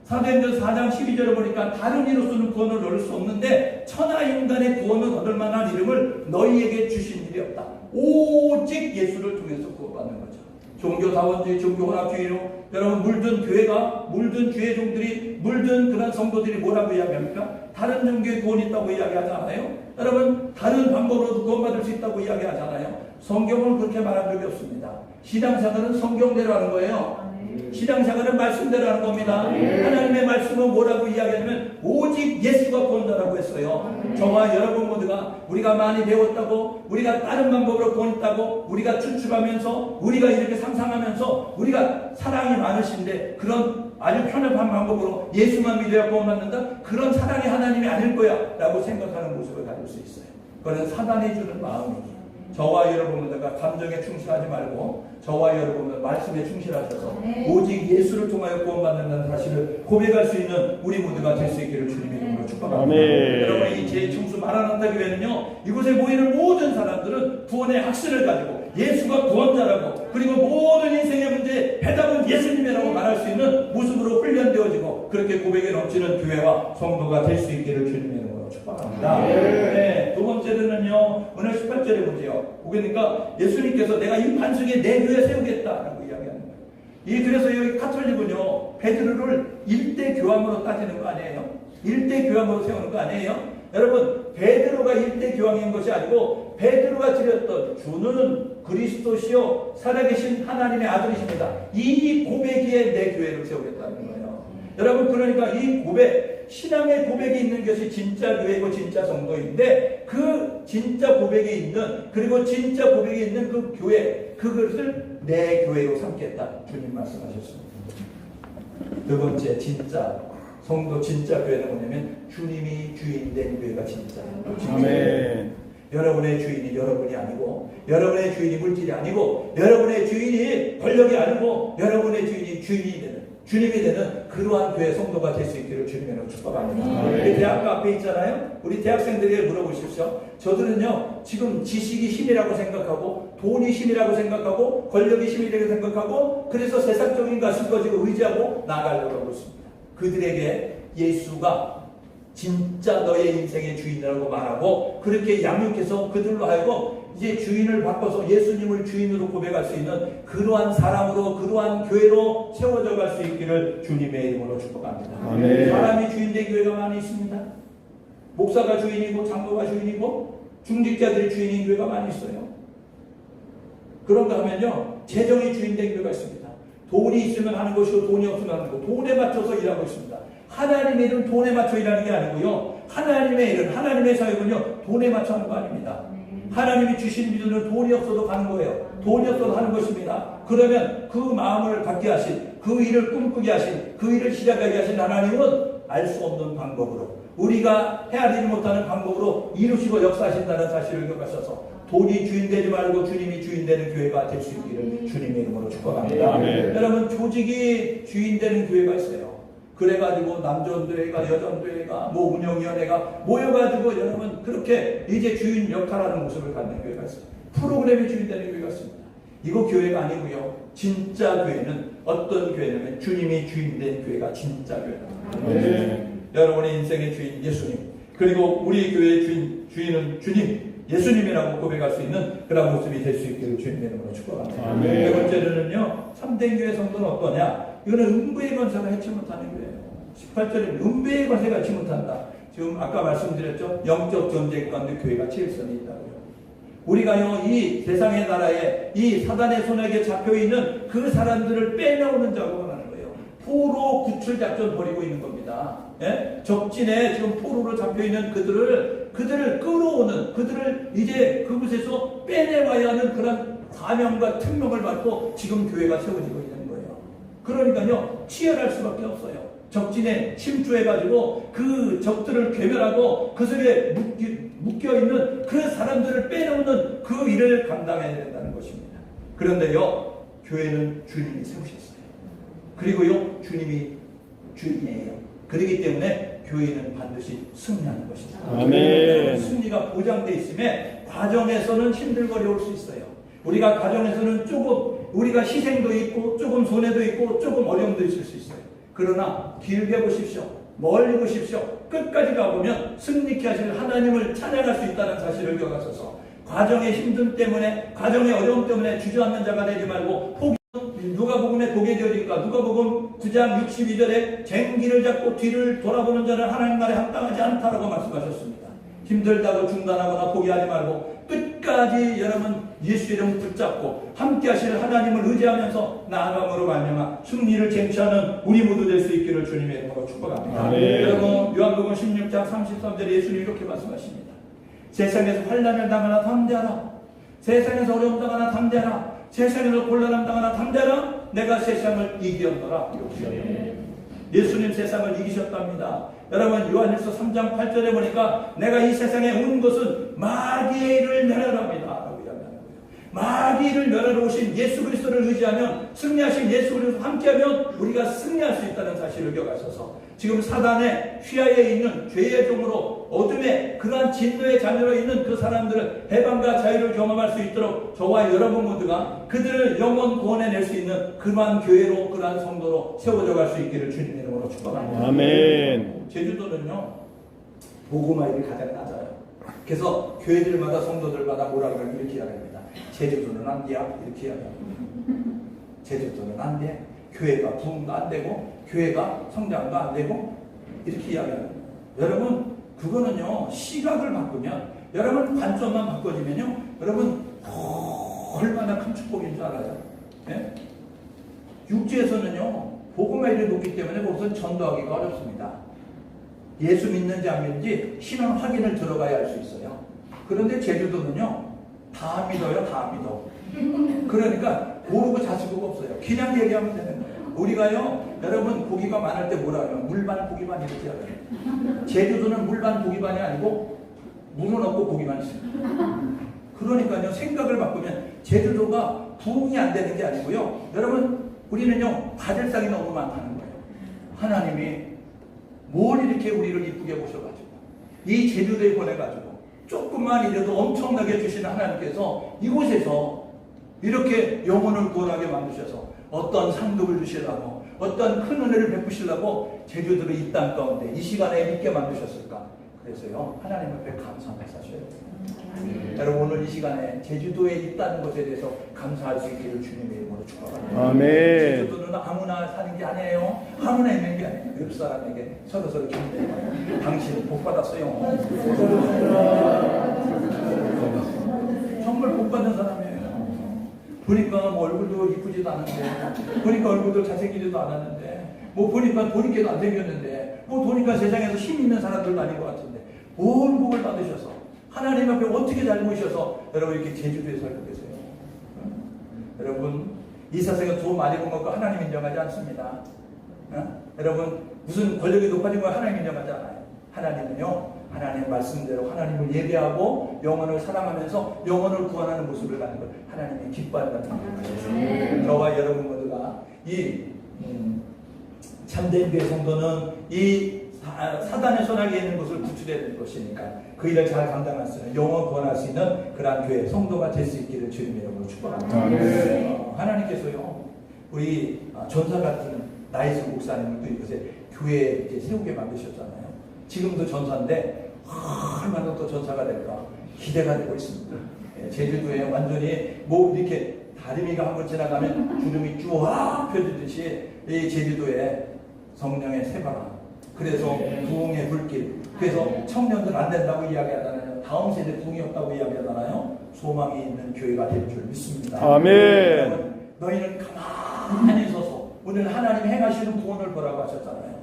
Speaker 4: 사도행전 4장 12절에 보니까 다른 이로서는 구원을 얻을 수 없는데 천하 인간의 구원을 얻을 만한 이름을 너희에게 주신 일이 없다. 오직 예수를 통해서 구원받는 거죠. 종교다원주의, 종교혼합주의로 여러분 물든 교회가, 물든 주의 종들이, 물든 그런 성도들이 뭐라고 이야기합니까? 다른 종교에 구원이 있다고 이야기하지 않아요? 여러분, 다른 방법으로도 구원받을 수 있다고 이야기하잖아요. 성경은 그렇게 말한 적이 없습니다. 신앙생활은 성경대로 하는 거예요. 신앙생활은 말씀대로 하는 겁니다. 하나님의 말씀은 뭐라고 이야기하냐면 오직 예수가 구원자라고 했어요. 저와 여러분 모두가 우리가 많이 배웠다고, 우리가 다른 방법으로 구원했다고, 우리가 추측하면서, 우리가 이렇게 상상하면서 우리가 사랑이 많으신데 그런 아주 편협한 방법으로 예수만 믿어야 구원받는다? 그런 사랑이 하나님이 아닐 거야 라고 생각하는 모습을 가질 수 있어요. 그건 사단이 주는 마음이죠. 저와 여러분들과 감정에 충실하지 말고 저와 여러분들 말씀에 충실하셔서 오직 예수를 통하여 구원받는다는 사실을 고백할 수 있는 우리 모두가 될 수 있기를 주님의 이름으로 축복합니다. 여러분, 이 제2충수 마라나타 교회는요, 이곳에 모이는 모든 사람들은 구원의 확신을 가지고 예수가 구원자라고, 그리고 모든 인생의 문제에 해답은 예수님이라고 말할 수 있는 모습으로 훈련되어지고 그렇게 고백에 넘치는 교회와 성도가 될 수 있기를 주님의 이름으로 축복합니다. 네, 두 번째로는요, 오늘 18절의 문제요. 그러니까 예수님께서 내가 이 반석에 내 교회 세우겠다라고 이야기하는 거예요. 그래서 여기 카톨릭은요, 베드로를 일대 교황으로 따지는 거 아니에요? 일대 교황으로 세우는 거 아니에요? 여러분, 베드로가 일대 교황인 것이 아니고 베드로가 드렸던 주는 그리스도시요 살아계신 하나님의 아들이십니다. 이 고백에 내 교회를 세우겠다는 거예요. 여러분, 그러니까 이 고백, 신앙의 고백이 있는 것이 진짜 교회고 진짜 성도인데 그 진짜 고백이 있는, 그리고 진짜 고백이 있는 그 교회, 그것을 내 교회로 삼겠다 주님 말씀하셨습니다. 두 번째, 진짜 성도, 진짜 교회는 뭐냐면 주님이 주인된 교회가 진짜예요.
Speaker 3: 아멘.
Speaker 4: 여러분의 주인이 여러분이 아니고, 여러분의 주인이 물질이 아니고, 여러분의 주인이 권력이 아니고, 여러분의 주인이 주인이 되는, 주님이 되는 그러한 교회 성도가 될 수 있기를 주님으로 축복합니다. 우리 대학교 앞에 있잖아요. 우리 대학생들에게 물어보십시오. 저들은요, 지금 지식이 힘이라고 생각하고, 돈이 힘이라고 생각하고, 권력이 힘이라고 생각하고, 그래서 세상적인 것을 가지고 의지하고 나가려고 하고 있습니다. 그들에게 예수가 진짜 너의 인생의 주인이라고 말하고 그렇게 양육해서 그들로 하여금 이제 주인을 바꿔서 예수님을 주인으로 고백할 수 있는 그러한 사람으로, 그러한 교회로 세워져 갈 수 있기를 주님의 이름으로 축복합니다.
Speaker 3: 아멘.
Speaker 4: 사람이 주인된 교회가 많이 있습니다. 목사가 주인이고 장로가 주인이고 중직자들이 주인인 교회가 많이 있어요. 그런가 하면요, 재정이 주인된 교회가 있습니다. 돈이 있으면 하는 것이고 돈이 없으면 하는 거, 돈에 맞춰서 일하고 있습니다. 하나님의 일은 돈에 맞춰 일하는 게 아니고요, 하나님의 일은, 하나님의 사역은요 돈에 맞춰 하는 거 아닙니다. 하나님이 주신 믿음은 돈이 없어도 가는 거예요. 돈이 없어도 하는 것입니다. 그러면 그 마음을 갖게 하신, 그 일을 꿈꾸게 하신, 그 일을 시작하게 하신 하나님은 알 수 없는 방법으로, 우리가 헤아리지 못하는 방법으로 이루시고 역사하신다는 사실을 기억하셔서 돈이 주인 되지 말고 주님이 주인 되는 교회가 될 수 있기를 주님의 이름으로 축복합니다. 여러분, 조직이 주인 되는 교회가 있어요. 그래가지고 남전도회가, 여전도회가, 뭐 운영위원회가 모여가지고 여러분 그렇게 이제 주인 역할하는 모습을 갖는 교회가 있어요. 프로그램이 주인 되는 교회가 있습니다. 이거 교회가 아니고요, 진짜 교회는 어떤 교회냐면 주님이 주인 된 교회가 진짜 교회다. 여러분의 인생의 주인 예수님, 그리고 우리 교회의 주인은 주님, 예수님이라고 고백할 수 있는 그런 모습이 될 수 있기를 주님의 이름으로 축복합니다.
Speaker 3: 아멘.
Speaker 4: 네 번째로는요, 참된 교회 성도는 어떠냐? 이거는 음부의 권세가 해치 못하는 교회예요. 18절에 음부의 권세가 해치 못한다. 지금 아까 말씀드렸죠. 영적 전쟁 가운데 교회가 최일선에 있다고요. 우리가요, 이 세상의 나라에 이 사단의 손에게 잡혀있는 그 사람들을 빼내오는 작업을 하는 거예요. 포로 구출 작전 벌이고 있는 겁니다. 예? 적진에 지금 포로로 잡혀있는 그들을 끌어오는, 그들을 이제 그곳에서 빼내와야 하는 그런 사명과 특명을 받고 지금 교회가 세워지고 있는 거예요. 그러니까요, 치열할 수밖에 없어요. 적진에 침투해가지고 그 적들을 괴멸하고 그 속에 묶여있는 그 사람들을 빼내오는 그 일을 감당해야 된다는 것입니다. 그런데요, 교회는 주님이 세우셨어요. 그리고요, 주님이 주인이에요. 그렇기 때문에 교회는 반드시 승리하는 것입니다.
Speaker 3: 아멘.
Speaker 4: 승리가 보장되어 있음에 과정에서는 힘들고 어려울 수 있어요. 우리가 과정에서는 조금 우리가 희생도 있고 조금 손해도 있고 조금 어려움도 있을 수 있어요. 그러나 길게 보십시오. 멀리 보십시오. 끝까지 가보면 승리케 하실 하나님을 찬양할 수 있다는 사실을 기억하셔서 과정의 힘듦 때문에, 과정의 어려움 때문에 주저앉는 자가 되지 말고 포기. 누가복음에 보게 되니까 누가복음 9장 62절에 쟁기를 잡고 뒤를 돌아보는 자는 하나님 나라에 합당하지 않다라고 말씀하셨습니다. 힘들다고 중단하거나 포기하지 말고 끝까지 여러분 예수 이름 붙잡고 함께 하실 하나님을 의지하면서 나아감으로 말미암아 승리를 쟁취하는 우리 모두 될 수 있기를 주님의 이름으로 축복합니다.
Speaker 3: 아멘.
Speaker 4: 여러분 요한복음 16장 33절에 예수님이 이렇게 말씀하십니다. 세상에서 환난을 당하나 담대하라. 세상에서 어려움 당하나 담대하라. 세상에서 곤란함 당하나 담대하라. 내가 세상을 이기었노라. 예수님 세상을 이기셨답니다. 여러분 요한일서 3장 8절에 보니까 내가 이 세상에 온 것은 마귀의 일을 멸하랍니다 라고 이야기하는 거예요. 마귀의 일을 멸하러 오신 예수 그리스도를 의지하면, 승리하신 예수 그리스도 함께하면 우리가 승리할 수 있다는 사실을 기억하셔서 지금 사단의 휘하에 있는 죄의 종으로 어둠의 그러한 진노의 자녀로 있는 그 사람들을 해방과 자유를 경험할 수 있도록 저와 여러분 모두가 그들을 영원 구원해낼 수 있는 그러한 교회로, 그러한 성도로 세워져 갈 수 있기를 주님의 이름으로 축복합니다.
Speaker 3: 아멘.
Speaker 4: 제주도는요, 복음화율이 가장 낮아요. 그래서 교회들마다 성도들마다 뭐라 그러면 이렇게 이야기합니다. 제주도는 안 돼야 이렇게 이야기합니다. 제주도는 안 돼. 교회가 부흥도 안 되고 교회가 성장도 안 되고 이렇게 이야기합니다. 여러분 그거는요, 시각을 바꾸면, 여러분 관점만 바꿔지면요, 여러분 얼마나 큰 축복인 줄 알아요. 예? 육지에서는요 복음화율이 높기 때문에 거기서 전도하기가 어렵습니다. 예수 믿는지 안 믿는지 신원 확인을 들어가야 할 수 있어요. 그런데 제주도는요 다 믿어요. 다 믿어. 그러니까 모르고 자식구가 없어요. 그냥 얘기하면 되는 거예요. 우리가요, 여러분 고기가 많을 때 뭐라 하면 물반 고기반 이렇게 하거든요. 제주도는 물반 고기반이 아니고 물은 없고 고기만 있습니다. 그러니까요, 생각을 바꾸면 제주도가 부흥이 안 되는 게 아니고요, 여러분 우리는요 가질상이 너무 많다는 거예요. 하나님이 뭘 이렇게 우리를 이쁘게 보셔가지고 이 제주도에 보내가지고 조금만 이래도 엄청나게 주시는 하나님께서 이곳에서 이렇게 영혼을 구원하게 만드셔서 어떤 상급을 주시려고, 어떤 큰 은혜를 베푸시려고 제주도를 이 땅 가운데 이 시간에 믿게 만드셨을까. 그래서요 하나님 앞에 감사하며 사셔야 돼요. 여러분 오늘 이 시간에 제주도에 있다는 것에 대해서 감사할 수 있기를 주님의 이름으로 축복합니다.
Speaker 3: 아멘.
Speaker 4: 제주도는 아무나 사는 게 아니에요. 아무나 있는 게 아니에요. 옆 사람에게 서로서로 기도해요. 당신 복 받았어요. 정말 복 받는 사람이에요. 보니까 뭐 얼굴도 이쁘지도 않은데, 보니까 얼굴도 잘생기지도 않았는데, 뭐 보니까 돈있게도 안 생겼는데, 뭐 보니까 세상에서 힘 있는 사람들도 아닌 것 같은데, 온 복을 받으셔서 하나님 앞에 어떻게 잘 모셔서 여러분 이렇게 제주도에 살고 계세요. 여러분 이 세상에 돈 많이 번 것과 하나님 인정하지 않습니다. 여러분 무슨 권력이 높아진 거 하나님 인정하지 않아요. 하나님은요, 하나님 말씀대로 하나님을 예배하고 영혼을 사랑하면서 영혼을 구원하는 모습을 갖는 걸 하나님이 기뻐한다는 거예요. 저와 여러분 모두가 이 참된 교회 성도는 이 사단의 손아귀에 있는 것을 구출해야 될 것이니까 그 일을 잘 감당할 수 있는, 영원 구원할 수 있는 그러한 교회 성도가 될 수 있기를 주님의 이름으로 축복합니다. 하나님께서요 우리 전사 같은 나이스 목사님을 또 이곳에 교회에 이렇게 세우게 만드셨잖아요. 지금도 전사인데 얼마나 또 전사가 될까. 기대가 되고 있습니다. 제주도에 완전히 뭐 이렇게 다리미가 한번 지나가면 구름이 쫙 펴지듯이 이 제주도에 성령의 새바람, 그래서 부흥의 불길, 그래서 청년들 안 된다고 이야기하잖아요. 다음 세대 부흥이 없다고 이야기하잖아요. 소망이 있는 교회가 될 줄 믿습니다.
Speaker 3: 아멘.
Speaker 4: 너희는 가만히 서서 오늘 하나님 행하시는 구원을 보라고 하셨잖아요.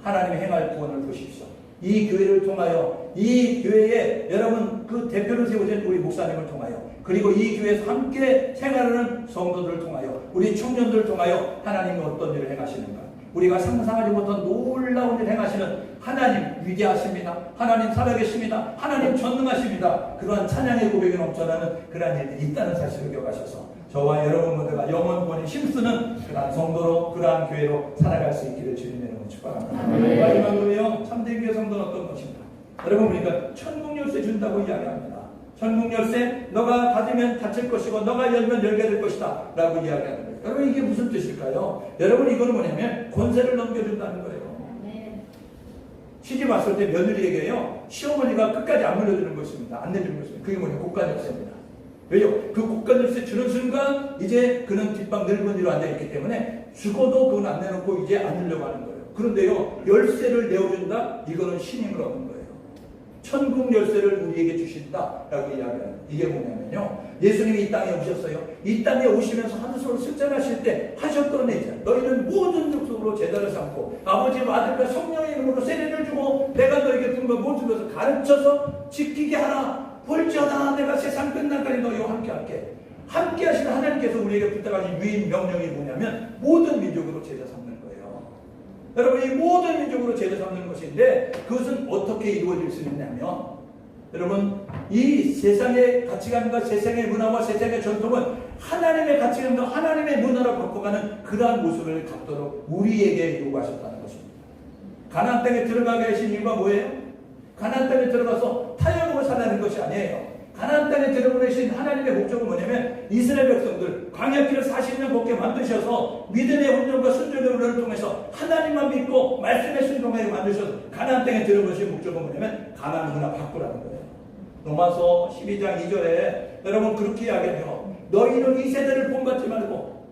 Speaker 4: 하나님 행할 구원을 보십시오. 이 교회를 통하여, 이 교회에 여러분 그 대표를 세우신 우리 목사님을 통하여, 그리고 이 교회에서 함께 생활하는 성도들을 통하여, 우리 청년들을 통하여 하나님이 어떤 일을 행하시는가, 우리가 상상하지 못한 놀라운 일을 행하시는 하나님 위대하십니다. 하나님 살아계십니다. 하나님 전능하십니다. 그러한 찬양의 고백이 넘쳐나는 그러한 일들이 있다는 사실을 기억하셔서 저와 여러분 모두가 영원권이 힘쓰는 그러한 성도로, 그러한 교회로 살아갈 수 있기를 주님의 이름으로 축복합니다. 마지막으로요, 참된 교회 성도는 어떤 것인가? 여러분, 우리가 천국 열쇠 준다고 이야기합니다. 천국 열쇠, 너가 닫으면 닫힐 것이고 너가 열면 열게 될 것이다 라고 이야기하는 거예요. 여러분, 이게 무슨 뜻일까요? 여러분, 이거는 뭐냐면 권세를 넘겨준다는 거예요. 시집 왔을 때 며느리에게요, 시어머니가 끝까지 안 물려주는 것입니다. 안 내주는 것입니다. 그게 뭐냐, 국가 열쇠입니다. 왜요? 그 국가 열쇠 주는 순간 이제 그는 뒷방 늙은이로 앉아있기 때문에 죽어도 그건 안 내놓고 이제 앉으려고 하는 거예요. 그런데요, 열쇠를 내어준다? 이거는 신임을 얻는 거예요. 천국 열쇠를 우리에게 주신다라고 이야기하는, 이게 뭐냐면요, 예수님이 이 땅에 오셨어요. 이 땅에 오시면서 하늘소를 승천하실 때 하셨던 얘기죠. 너희는 모든 족속으로 제자를 삼고 아버지와 아들과 성령의 이름으로 세례를 주고 내가 너에게 준 것 모든 것을 가르쳐서 지키게 하라. 볼지어다 내가 세상 끝날까지 너희와 함께할게. 함께 하시는 하나님께서 우리에게 부탁하신 유인 명령이 뭐냐면 모든 민족으로 제자 삼는 거예요. 여러분, 이 모든 민족으로 제자 삼는 것인데 그것은 어떻게 이루어질 수 있냐면, 여러분, 이 세상의 가치관과 세상의 문화와 세상의 전통은 하나님의 가치관과 하나님의 문화로 바꿔가는 그러한 모습을 갖도록 우리에게 요구하셨다는 것입니다. 가나안 땅에 들어가게 하신 이유가 뭐예요? 가나안 땅에 들어가서 타협을 살라는 것이 아니에요. 가나안 땅에 들어보내신 하나님의 목적은 뭐냐면 이스라엘 백성들 광야길을 40년 걷게 만드셔서 믿음의 온전과 순종의 운전을 통해서 하나님만 믿고 말씀에 순종하게 만드셔서 가나안 땅에 들어보신 목적은 뭐냐면 가나안 문화 바꾸라는 거예요. 로마서 12장 2절에 여러분 그렇게 이야기해요. 너희는 이 세대를 본받지 말고,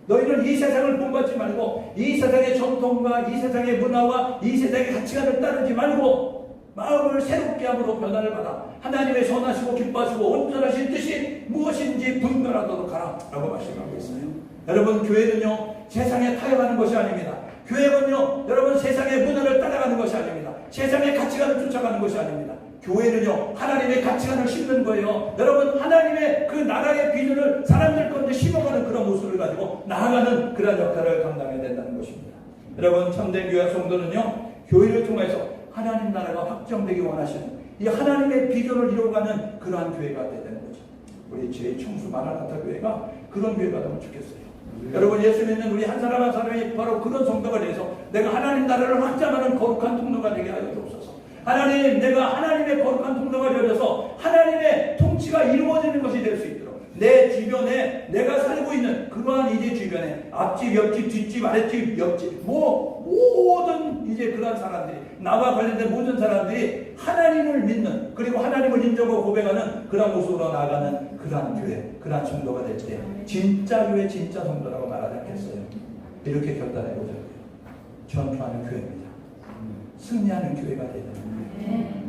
Speaker 4: 너희는 이 세상을 본받지 말고, 이 세상의 전통과 이 세상의 문화와 이 세상의 가치관을 따르지 말고 마음을 새롭게 함으로 변화를 받아 하나님의 선하시고 기뻐하시고 온전하신 뜻이 무엇인지 분별하도록 하라 라고 말씀하고 있어요. 여러분, 교회는요 세상에 타협하는 것이 아닙니다. 교회는요 여러분 세상의 문화를 따라가는 것이 아닙니다. 세상의 가치관을 쫓아가는 것이 아닙니다. 교회는요 하나님의 가치관을 심는 거예요. 여러분, 하나님의 그 나라의 비전을 사람들 가운데 심어가는 그런 모습을 가지고 나아가는 그런 역할을 감당해야 된다는 것입니다. 여러분, 참된 교회 성도는요 교회를 통해서 하나님 나라가 확정되기 원하시는 이 하나님의 비전을 이루어가는 그러한 교회가 되야 되는 거죠. 우리 제 청수 마라나타 교회가 그런 교회가 되면 좋겠어요. 여러분, 예수 믿는 우리 한 사람 한 사람이 바로 그런 성도가 돼서 내가 하나님 나라를 확장하는 거룩한 통로가 되게 하여 주옵소서. 하나님, 내가 하나님의 거룩한 통로가 되어서 하나님의 통치가 이루어지는 것이 될 수 있도록 내 주변에 내가 살고 있는 그러한 이제 주변에 앞집, 옆집, 뒷집, 아랫집, 옆집 모든 이제 그러한 사람들이, 나와 관련된 모든 사람들이 하나님을 믿는, 그리고 하나님을 인정하고 고백하는 그러한 모습으로 나아가는 그러한 교회, 그러한 성도가 될 때 진짜 교회, 진짜 성도라고 말하지 않겠어요? 이렇게 결단해 보자고요. 전투하는 교회입니다. 승리하는 교회가 되야 됩니다.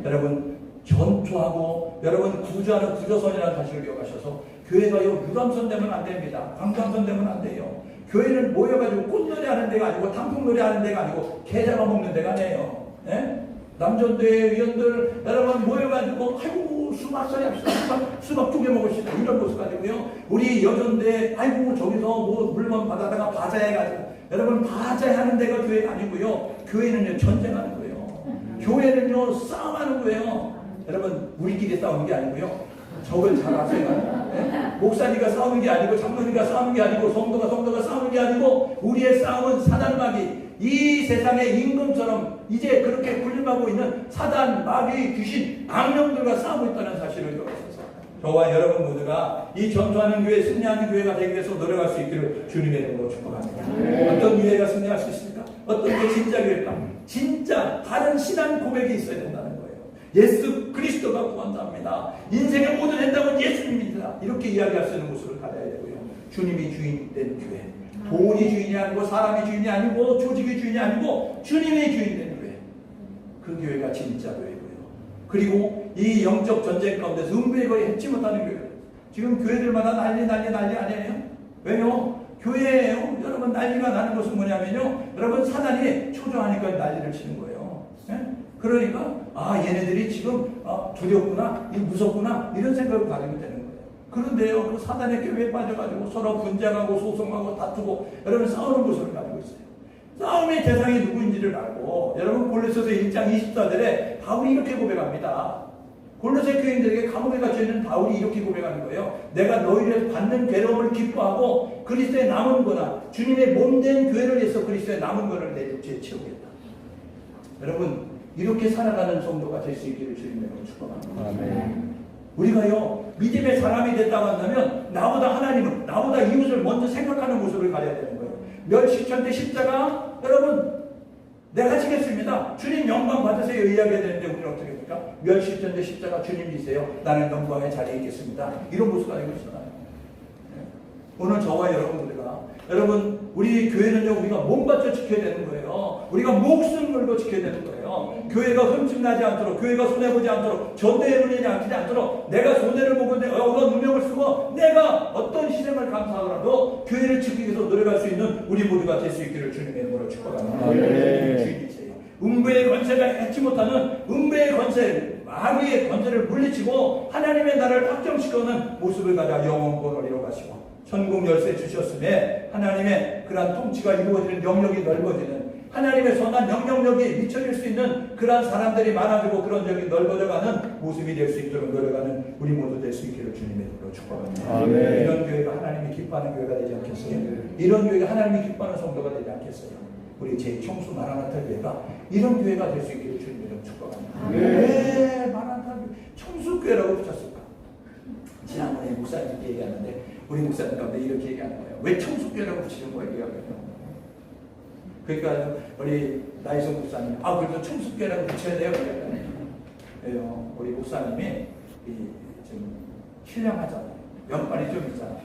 Speaker 4: 여러분, 전투하고 여러분 구조하는 구조선이라는 사실을 기억하셔서 교회가요 유람선 되면 안 됩니다. 관광선 되면 안 돼요. 교회는 모여가지고 꽃놀이 하는 데가 아니고 단풍놀이 하는 데가 아니고 계좌가 먹는 데가 아니에요. 예? 남전대 위원들 여러분 모여가지고 아이고 수박살이 합시다. 수박 2개 먹읍시다. 이런 모습 가지고요. 우리 여전대 아이고 저기서 뭐 물건 받아다가 바자해가지고 여러분 바자하는 데가 교회가 아니고요. 교회는요 전쟁하는 거예요. 교회는요 싸움하는 거예요. 여러분, 우리끼리 싸우는 게 아니고요. 적을 잘 아세요. 네? 목사님과 싸우는 게 아니고 장로님과 싸우는 게 아니고 성도가 싸우는 게 아니고 우리의 싸움은 사단 마귀, 이 세상의 임금처럼 이제 그렇게 군림하고 있는 사단 마귀 귀신 악령들과 싸우고 있다는 사실을 기억하셔서 저와 여러분 모두가 이 전투하는 교회, 승리하는 교회가 되기 위해서 노력할 수 있기를 주님의 이름으로 축복합니다. 어떤 교회가 승리할 수 있습니까? 어떤 게 진짜 교회일까? 진짜 바른 신앙 고백이 있어야 된다는 거예요. 예수 그리스도가 구원자입니다. 인생의 모든 행동은 예수님입니다. 이렇게 이야기할 수 있는 모습을 가져야 되고요. 주님이 주인 된 교회. 돈이 주인이 아니고 사람이 주인이 아니고 조직이 주인이 아니고 주님이 주인 된 교회. 그 교회가 진짜 교회고요. 그리고 이 영적 전쟁 가운데서 음부의 거리 해치 못하는 교회. 지금 교회들마다 난리 아니에요? 왜요? 교회예요. 여러분 난리가 나는 것은 뭐냐면요. 여러분 사단이 초조하니까 난리를 치는 거예요. 예? 그러니까 얘네들이 지금 두렵구나, 무섭구나 이런 생각을 가지고 되는 거예요. 그런데요, 그 사단의 교회에 빠져가지고 서로 분쟁하고 소송하고 다투고 여러분 싸우는 모습을 가지고 있어요. 싸움의 대상이 누구인지를 알고 여러분 골로새서 1장 24절에 바울이 이렇게 고백합니다. 골로새 교인들에게 감옥에 갇혀있는 바울이 이렇게 고백하는 거예요. 내가 너희를 받는 괴로움을 기뻐하고 그리스도의 남은 거나 주님의 몸된 교회를 위해서 그리스도의 남은 거를 내 육체에 채우겠다. 여러분 이렇게 살아가는 성도가 될 수 있기를 주님으로 축복합니다.
Speaker 3: 아멘.
Speaker 4: 우리가요 믿음의 사람이 됐다고 한다면 나보다 하나님은 나보다 이웃을 먼저 생각하는 모습을 가져야 되는 거예요. 멸시천대 십자가 여러분 내가 지겠습니다. 주님 영광 받으세요 이야기해야 되는데 우리는 어떻게 합니까? 멸시천대 십자가 주님이세요. 나는 영광의 자리에 있겠습니다. 이런 모습 가지고 있잖아요. 오늘 저와 여러분 우리 교회는요 우리가 몸바쳐 지켜야 되는 거예요. 우리가 목숨 걸고 지켜야 되는 거예요. 교회가 흠집나지 않도록, 교회가 손해보지 않도록, 전대의 눈이 안기지 않도록 내가 손해를 보고 어떤 누명을 쓰고 내가 어떤 희생을 감사하더라도 교회를 지키기 위해서 노력할 수 있는 우리 모두가 될 수 있기를 주님의 이름으로 축복합니다. 주님이세요. 음부의 권세가 해치 못하는 음부의 권세, 마귀의 권세를 물리치고 하나님의 나라를 확정시켜오는 모습을 가져 영원권을 이뤄가시고 천국 열쇠 주셨음에 하나님의 그러한 통치가 이루어지는 영역이 넓어지는 하나님의 선한 명령력이 미쳐질 수 있는 그러한 사람들이 많아지고 그런 적이 넓어져가는 모습이 될 수 있도록 노력하는 우리 모두 될 수 있기를 주님의 이름으로 축복합니다.
Speaker 3: 아멘.
Speaker 4: 이런 교회가 하나님이 기뻐하는 교회가 되지 않겠어요? 이런 교회가 하나님이 기뻐하는 성도가 되지 않겠어요? 우리 제 청수 마라나타 교회가 이런 교회가 될 수 있기를 주님의 이름으로 축복합니다. 왜 마라나타 청수교회라고 붙였을까? 지난번에 목사님께 얘기하는데 우리 목사님 가운데 이렇게 얘기하는 거예요. 왜 청수교회라고 붙이는 거예요? 이야기하면. 그러니까 우리 나이성 목사님 그래도 청수교회라고 붙여야 돼요. 왜요? 우리 목사님이 좀 신령하잖아요. 연관이 좀 있잖아요.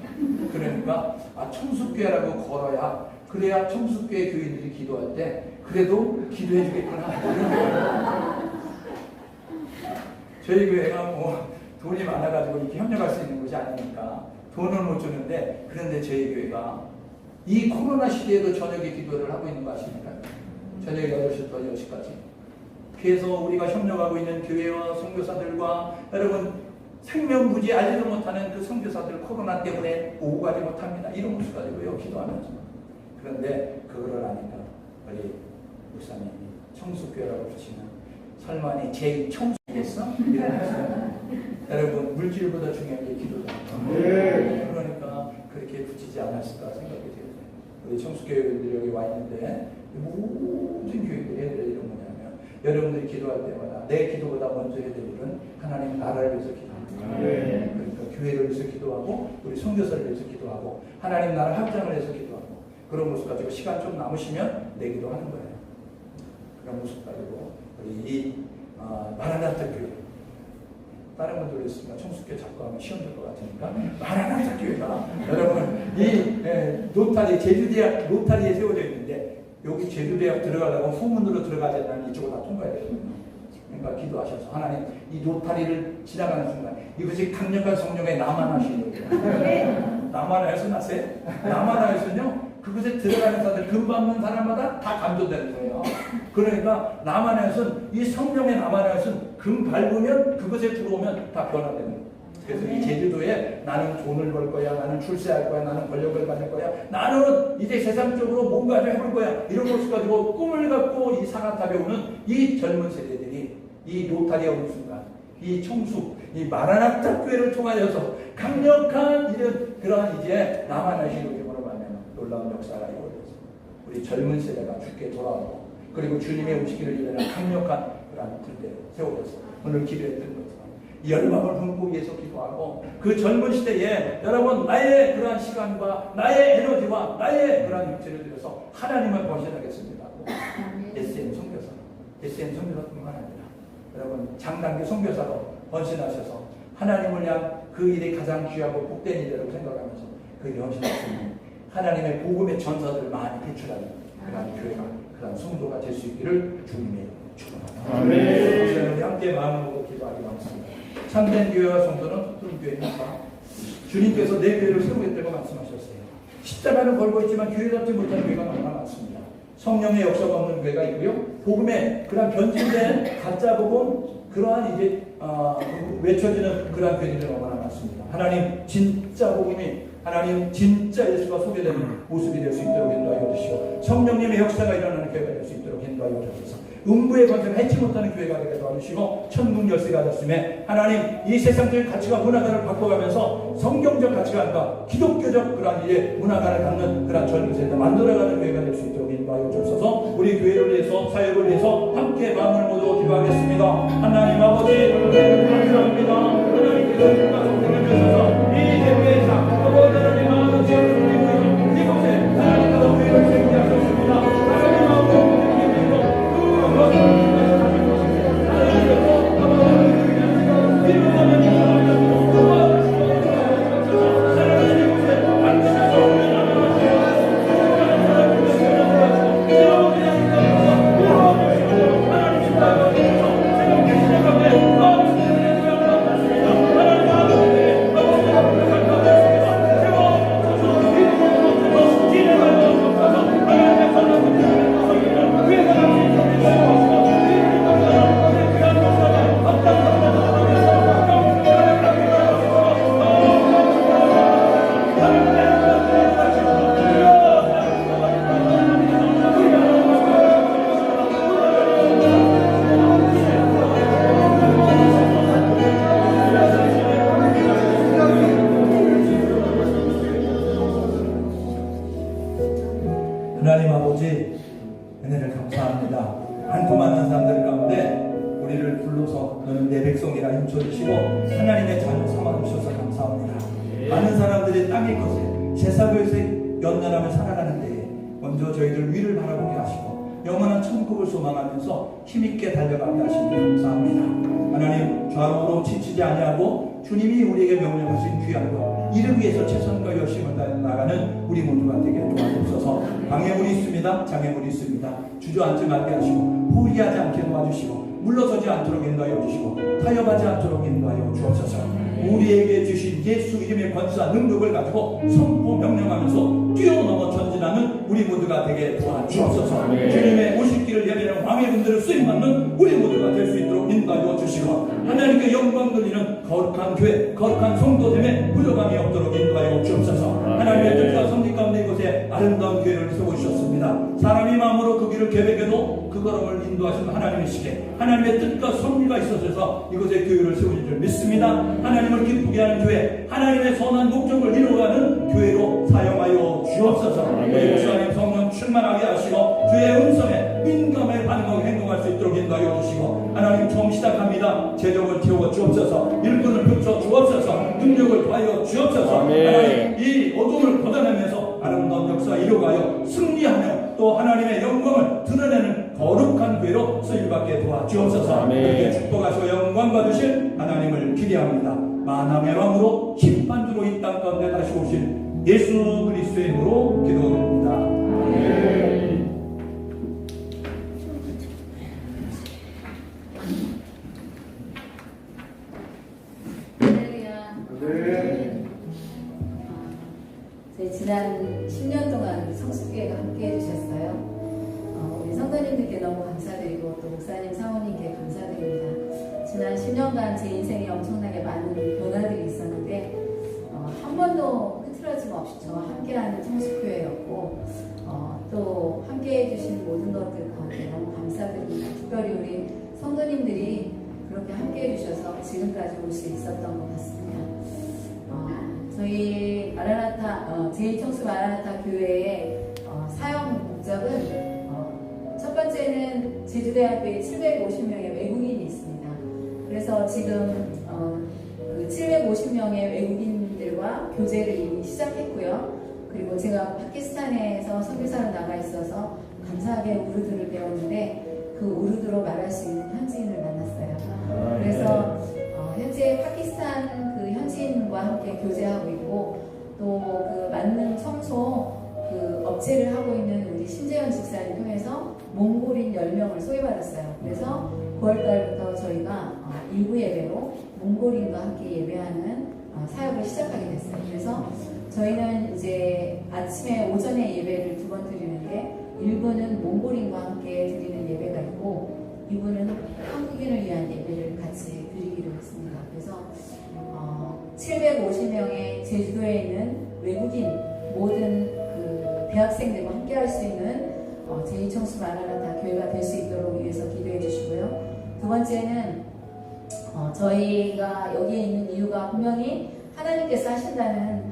Speaker 4: 그러니까 청수교회라고 걸어야 그래야 청수교회 교인들이 기도할 때 그래도 기도해 주겠구나. 저희 교회가 돈이 많아가지고 이렇게 협력할 수 있는 곳이 아니니까 돈을 못 주는데 그런데 저희 교회가 이 코로나 시대에도 저녁에 기도를 하고 있는 거 아십니까? 저녁 8시부터 10시까지. 그래서 우리가 협력하고 있는 교회와 선교사들과 여러분 생명부지 알지도 못하는 그 선교사들 코로나 때문에 오고 가지 못합니다. 이런 모습 가지고요 기도하면서. 그런데 그거를 아니까 우리 목사님이 청수교회라고 붙이면 설마니 제 청수겠어? 여러분 물질보다 중요한 게 기도잖아요. 그러니까 그렇게 붙이지 않았을까 생각이 돼요. 우리 청수교회들이 여기 와 있는데 모든 교회들이 해야 될 일은 뭐냐면 여러분들이 기도할 때마다 내 기도보다 먼저 해야 될 일은 하나님 나라를 위해서 기도합니다. 그러니까 교회를 위해서 기도하고 우리 선교사를 위해서 기도하고 하나님 나라 확장을 위해서 기도하고 그런 모습 가지고 시간 좀 남으시면 내 기도하는 거예요. 그런 모습 가지고 우리 이 마라나타 교회 다른 분들도 있으면 청수교회 자꾸 하면 시험 될 것 같으니까 마라나타 교회가 여러분 이 노타리 제주대학 노타리에 세워져 있는데 여기 제주대학 들어가려면 후문으로 들어가지 않으면 이쪽으로 다 통과해야 되거든요. 그러니까 기도하셔서 하나님 이 노타리를 지나가는 순간 이것이 강력한 성령의 남한하시는 거예요. 남한하에서 아세요? 남한하에서는요 그것에 들어가는 사람들 금 밟는 사람마다 다 감도되는 거예요. 그러니까 남한하에서는 이 성령의 남한하에서는 금 밟으면 그것에 들어오면 다 변화되는 거예요. 그래서 이 제주도에 나는 돈을 벌 거야, 나는 출세할 거야, 나는 권력을 받을 거야, 나는 이제 세상적으로 뭔가 좀 해볼 거야 이런 것을 가지고 꿈을 갖고 이 사나탑에 오는 이 젊은 세대들이 이 노타리에 오는 순간 이 청수, 이 마라나타 교회를 통하여서 강력한 이런 그러한 이제 남한의 힘으로 말하면 놀라운 역사가 이루어져서 우리 젊은 세대가 주께 돌아오고 그리고 주님의 오시기를 위한 강력한 그러한 들대로 세워져서 오늘 기도했던 것처럼 열방을 품고 위해서 기도하고 그 젊은 시대에 여러분 나의 그러한 시간과 나의 에너지와 나의 그러한 육체를 들여서 하나님을 번신하겠습니다. SM 선교사뿐만 아니라 여러분 장단기 선교사로 헌신하셔서 하나님을 향한 그 일이 가장 귀하고 복된 일이라고 생각하면서 그 일에 헌신하시는 하나님의 복음의 전사들을 많이 배출하는 그런 교회가, 그런 성도가 될 수 있기를 주님의 축원합니다.
Speaker 3: 아멘.
Speaker 4: 우리 함께 마음으로 기도하기 원합니다. 참된 교회와 성도는 어떤 교회입니까? 주님께서 내 교회를 세우겠다고 말씀하셨어요. 십자가는 걸고 있지만 교회답지 못한 교회가 너무나 많습니다. 성령의 역사가 없는 교회가 있고요. 복음의 그런 변질된 가짜 복음, 그러한 이제 외쳐지는 그러한 교회들이 너무나 많습니다. 하나님 진짜 복음이, 하나님 진짜 예수가 소개되는 모습이 될 수 있도록 인도하여 주시고, 성령님의 역사가 일어나는 교회가 될 수 있도록 인도하여 주셔서 음부의 권세를 해치 못하는 교회가 되게 도와주시고, 천국 열쇠가 됐음에 하나님 이 세상적인 가치와 문화관을 바꿔가면서 성경적 가치관과 기독교적 그러한 이제 문화관을 갖는 그러한 젊은 세대 만들어가는 교회가 될 수 있도록 인도하여 주셔서, 우리 교회를 위해서, 사역을 위해서 함께 마음을 모두 기도하겠습니다. 하나님 아버지 감사합니다. 하나님께서 우리가 성령을 주셔서 이 예배의 상 하나님 마음을 지어주시고 이곳에 하나님께서 교회를 세우게 하셨습니다. 하나님 아버지 하나님 아버지 은혜를 감사합니다. 한두 많은 사람들 가운데 우리를 불러서 너는 내 백성이라 힘줘주시고 하나님의 자녀 삼아주셔서 감사합니다. 많은 사람들이 땅의 것에 제사교에서 연단하며 살아가는 데에 먼저 저희들 위를 바라보게 하시고 영원한 천국을 소망하면서 힘있게 달려가게 하시니 감사합니다. 하나님 좌우로 지치지 아니하고 주님이 우리에게 명령하신 귀한 것 이를 위해서 최선과 열심을 다해 나가는 우리 모두가 되게 도와주셔서, 방해물이 있습니다. 장애물이 있습니다. 주저앉지 말게 하시고 포기하지 않게 도와주시고 물러서지 않도록 인도하여 주시고 타협하지 않도록 인도하여 주옵소서. 우리에게 주신 예수 이름의 권세와 능력을 가지고 선포 명령하면서 뛰어넘어 전진하는 우리 모두가 되게 도와주옵소서. 주님의 오실 길을 예배하는 왕의 분들을 쓰임받는 우리 모두가 될 수 있도록 인도하여 주시고, 하나님께 영광 돌리는 거룩한 교회, 거룩한 성도됨에 부족함이 없도록 인도하여 주옵소서. 하나님의 뜻과 섭리 가운데 이곳에 아름다운 교회를 세우셨습니다. 사람이 마음으로 그 길을 계획해도 그 걸음을 인도하신 하나님이시게 하나님의 뜻과 섭리가 있어서 이곳에 교회를 세우신 줄 믿습니다. 하나님을 기쁘게 하는 교회, 하나님의 선한 목적을 이루어가는 교회로 사용하여 주옵소서. 우리 목사님 성령 충만하게 하시고 주의 음성에 민감하게 반응하고 행동할 수 있도록 인도하여 주시고, 하나님 처음 시작합니다. 재정을 태워 주옵소서. 일꾼을 붙여 주옵소서. 능력을 더하여 주옵소서. 하나님 이 어둠을 걷어내면서 아름다운 역사 이루어가여 승리하며 또 하나님의 영광을 드러내는 거룩한 교회로 쓰임받게 도와주옵소서. 그렇게 축복하시고 영광 받으실 하나님을 기대합니다. 만왕의 왕으로 심판주로 이 땅 가운데 다시 오실 예수 그리스도의 이름으로 기도드립니다. 아멘.
Speaker 5: 저희 지난 10년 동안 성숙교회가 함께 해주셨어요. 우리 성도님들께 너무 감사드리고 또 목사님, 사모님께 감사드립니다. 지난 10년간 제 인생에 엄청나게 많은 변화들이 있었는데 한 번도 흐트러짐 없이 저와 함께하는 성숙교회였고 또 함께 해주신 모든 것들 가운데 너무 감사드립니다. 특별히 우리 성도님들이 그렇게 함께 해주셔서 지금까지 올 수 있었던 것 같습니다. 저희 마라나타 제2청수 마라나타 교회의 사역 목적은 첫 번째는 제주대학교에 750명의 외국인이 있습니다. 그래서 지금 그 750명의 외국인들과 교제를 이미 시작했고요. 그리고 제가 파키스탄에서 선교사로 나가 있어서 감사하게 우르드를 배웠는데 그 우르두로 말할 수 있는 현지인을 만났어요. 그래서 현재 파키스탄 그 현지인과 함께 교제하고 있고 또 그 만능 청소 그 업체를 하고 있는 우리 신재현 집사님 통해서 몽골인 10명을 소개받았어요. 그래서 9월달부터 저희가 일부 예배로 몽골인과 함께 예배하는 사역을 시작하게 됐어요. 그래서 저희는 이제 아침에 오전에 예배를 2번 드리는데 일부는 몽골인과 함께 드리는 예배가 있고 2부는 한국인을 위한 예배를 같이 드리기로 했습니다. 그래서 750명의 제주도에 있는 외국인 모든 그 대학생들과 함께 할 수 있는 제2청수 마라나타 교회가 될 수 있도록 위해서 기도해 주시고요. 두 번째는 저희가 여기에 있는 이유가 분명히 하나님께서 하신다는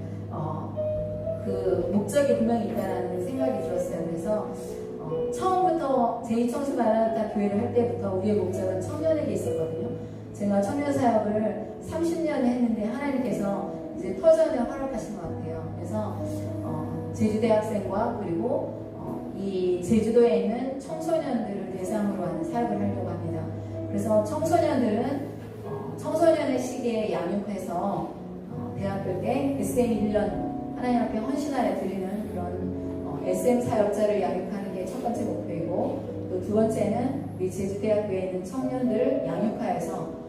Speaker 5: 그 목적이 분명히 있다는 생각이 들었어요. 그래서 처음부터 제2청수 마라나타 교회를 할 때부터 우리의 목적은 청년에게 있었거든요. 제가 청년 사역을 30년 했는데 하나님께서 이제 터전을 허락하신 것 같아요. 그래서 제주대학생과 그리고 이 제주도에 있는 청소년들을 대상으로 하는 사역을 하려고 합니다. 그래서 청소년들은 청소년의 시기에 양육해서 대학교 때 SM 1년 하나님 앞에 헌신하여 드리는 그런 SM 사역자를 양육하는 게 첫 번째 목표이고 또 두 번째는 우리 제주대학교에 있는 청년들을 양육하여서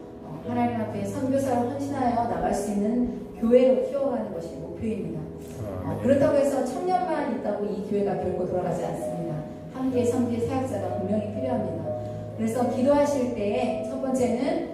Speaker 5: 하나님 앞에 선교사로 헌신하여 나갈 수 있는 교회로 키워가는 것이 목표입니다. 그렇다고 해서 청년만 있다고 이 교회가 결코 돌아가지 않습니다. 함께 섬길 사역자가 분명히 필요합니다. 그래서 기도하실 때에 첫 번째는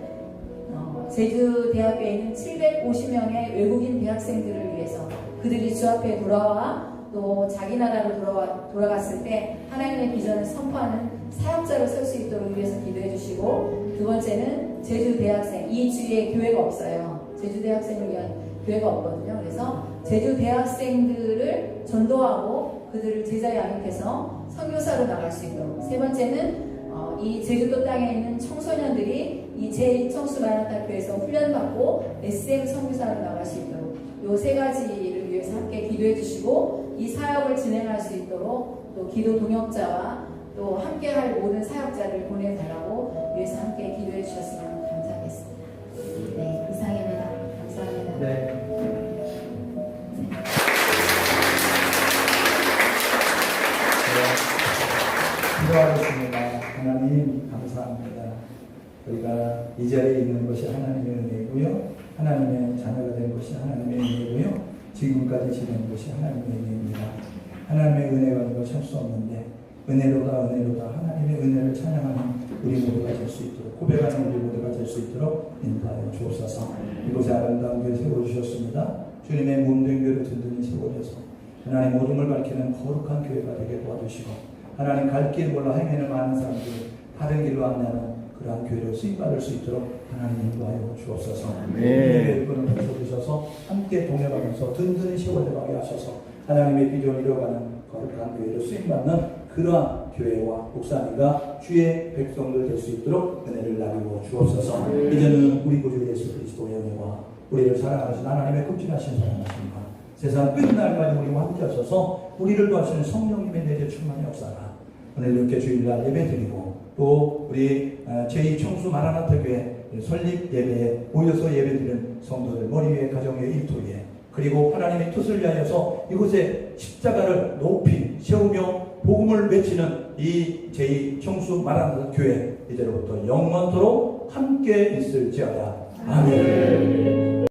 Speaker 5: 제주대학교에 있는 750명의 외국인 대학생들을 위해서 그들이 주 앞에 돌아와 또 자기 나라로 돌아갔을 때 하나님의 비전을 선포하는 사역자로 설 수 있도록 위해서 기도해 주시고 두 번째는 제주대학생, 이 주위에 교회가 없어요. 제주대학생을 위한 교회가 없거든요. 그래서 제주대학생들을 전도하고 그들을 제자 양육해서 선교사로 나갈 수 있도록 세 번째는 이 제주도 땅에 있는 청소년들이 이 제2청수 마라나타 교회에서 훈련받고 SM 선교사로 나갈 수 있도록 이 세 가지를 위해서 함께 기도해 주시고 이 사역을 진행할 수 있도록 또 기도 동역자와 또 함께할 모든 사역자를 보내달라고 위해서 함께 기도해 주셨으면 감사하겠습니다. 네, 이상입니다. 감사합니다.
Speaker 4: 네. 기도하겠습니다. 하나님 감사합니다. 우리가 이 자리에 있는 것이 하나님의 은혜이고요. 하나님의 자녀가 된 것이 하나님의 은혜이고요. 지금까지 지낸 것이 하나님의 은혜입니다. 하나님의 은혜가 이거 참 수 없는데 은혜로다 하나님의 은혜를 찬양하는 우리 모두가 될 수 있도록 고백하는 우리 모두가 될 수 있도록 인도하여 주옵소서. 이곳에 아름다운 교회 세워주셨습니다. 주님의 몸된 교회를 든든히 세워줘서 하나님 모둠을 밝히는 거룩한 교회가 되게 도와주시고 하나님 갈 길 몰라 헤매는 많은 사람들 다른 길로 안내하는 그러한 교회로 쓰임받을 수 있도록 하나님 인도하여 주옵소서. 우리의 일꾼을 붙여주셔서 함께 동행하면서 든든히 세워나가게 하셔서 하나님의 비전을 이뤄가는 거룩한 교회로 쓰임받는 그러한 교회와 목사님과 주의 백성들 될 수 있도록 은혜를 나누고 주옵소서. 이제는 우리 구주 예수 그리스도의 은혜와 우리를 사랑하신 하나님의 극진하신 사랑하심과 세상 끝날까지 우리와 함께 하셔서 우리를 도와주시는 성령님의 내재 충만히 역사가 오늘 이렇게 주일날 예배드리고 또 우리 제2청수 마라나타 교회 설립 예배에 모여서 예배드리는 성도들 머리 위에 가정 위에 일터 위에 그리고 하나님의 뜻을 위하여서 이곳에 십자가를 높이 세우며 복음을 외치는 이 제2청수 마라나타 교회 이제로부터 영원토록 함께 있을지어다. 아멘.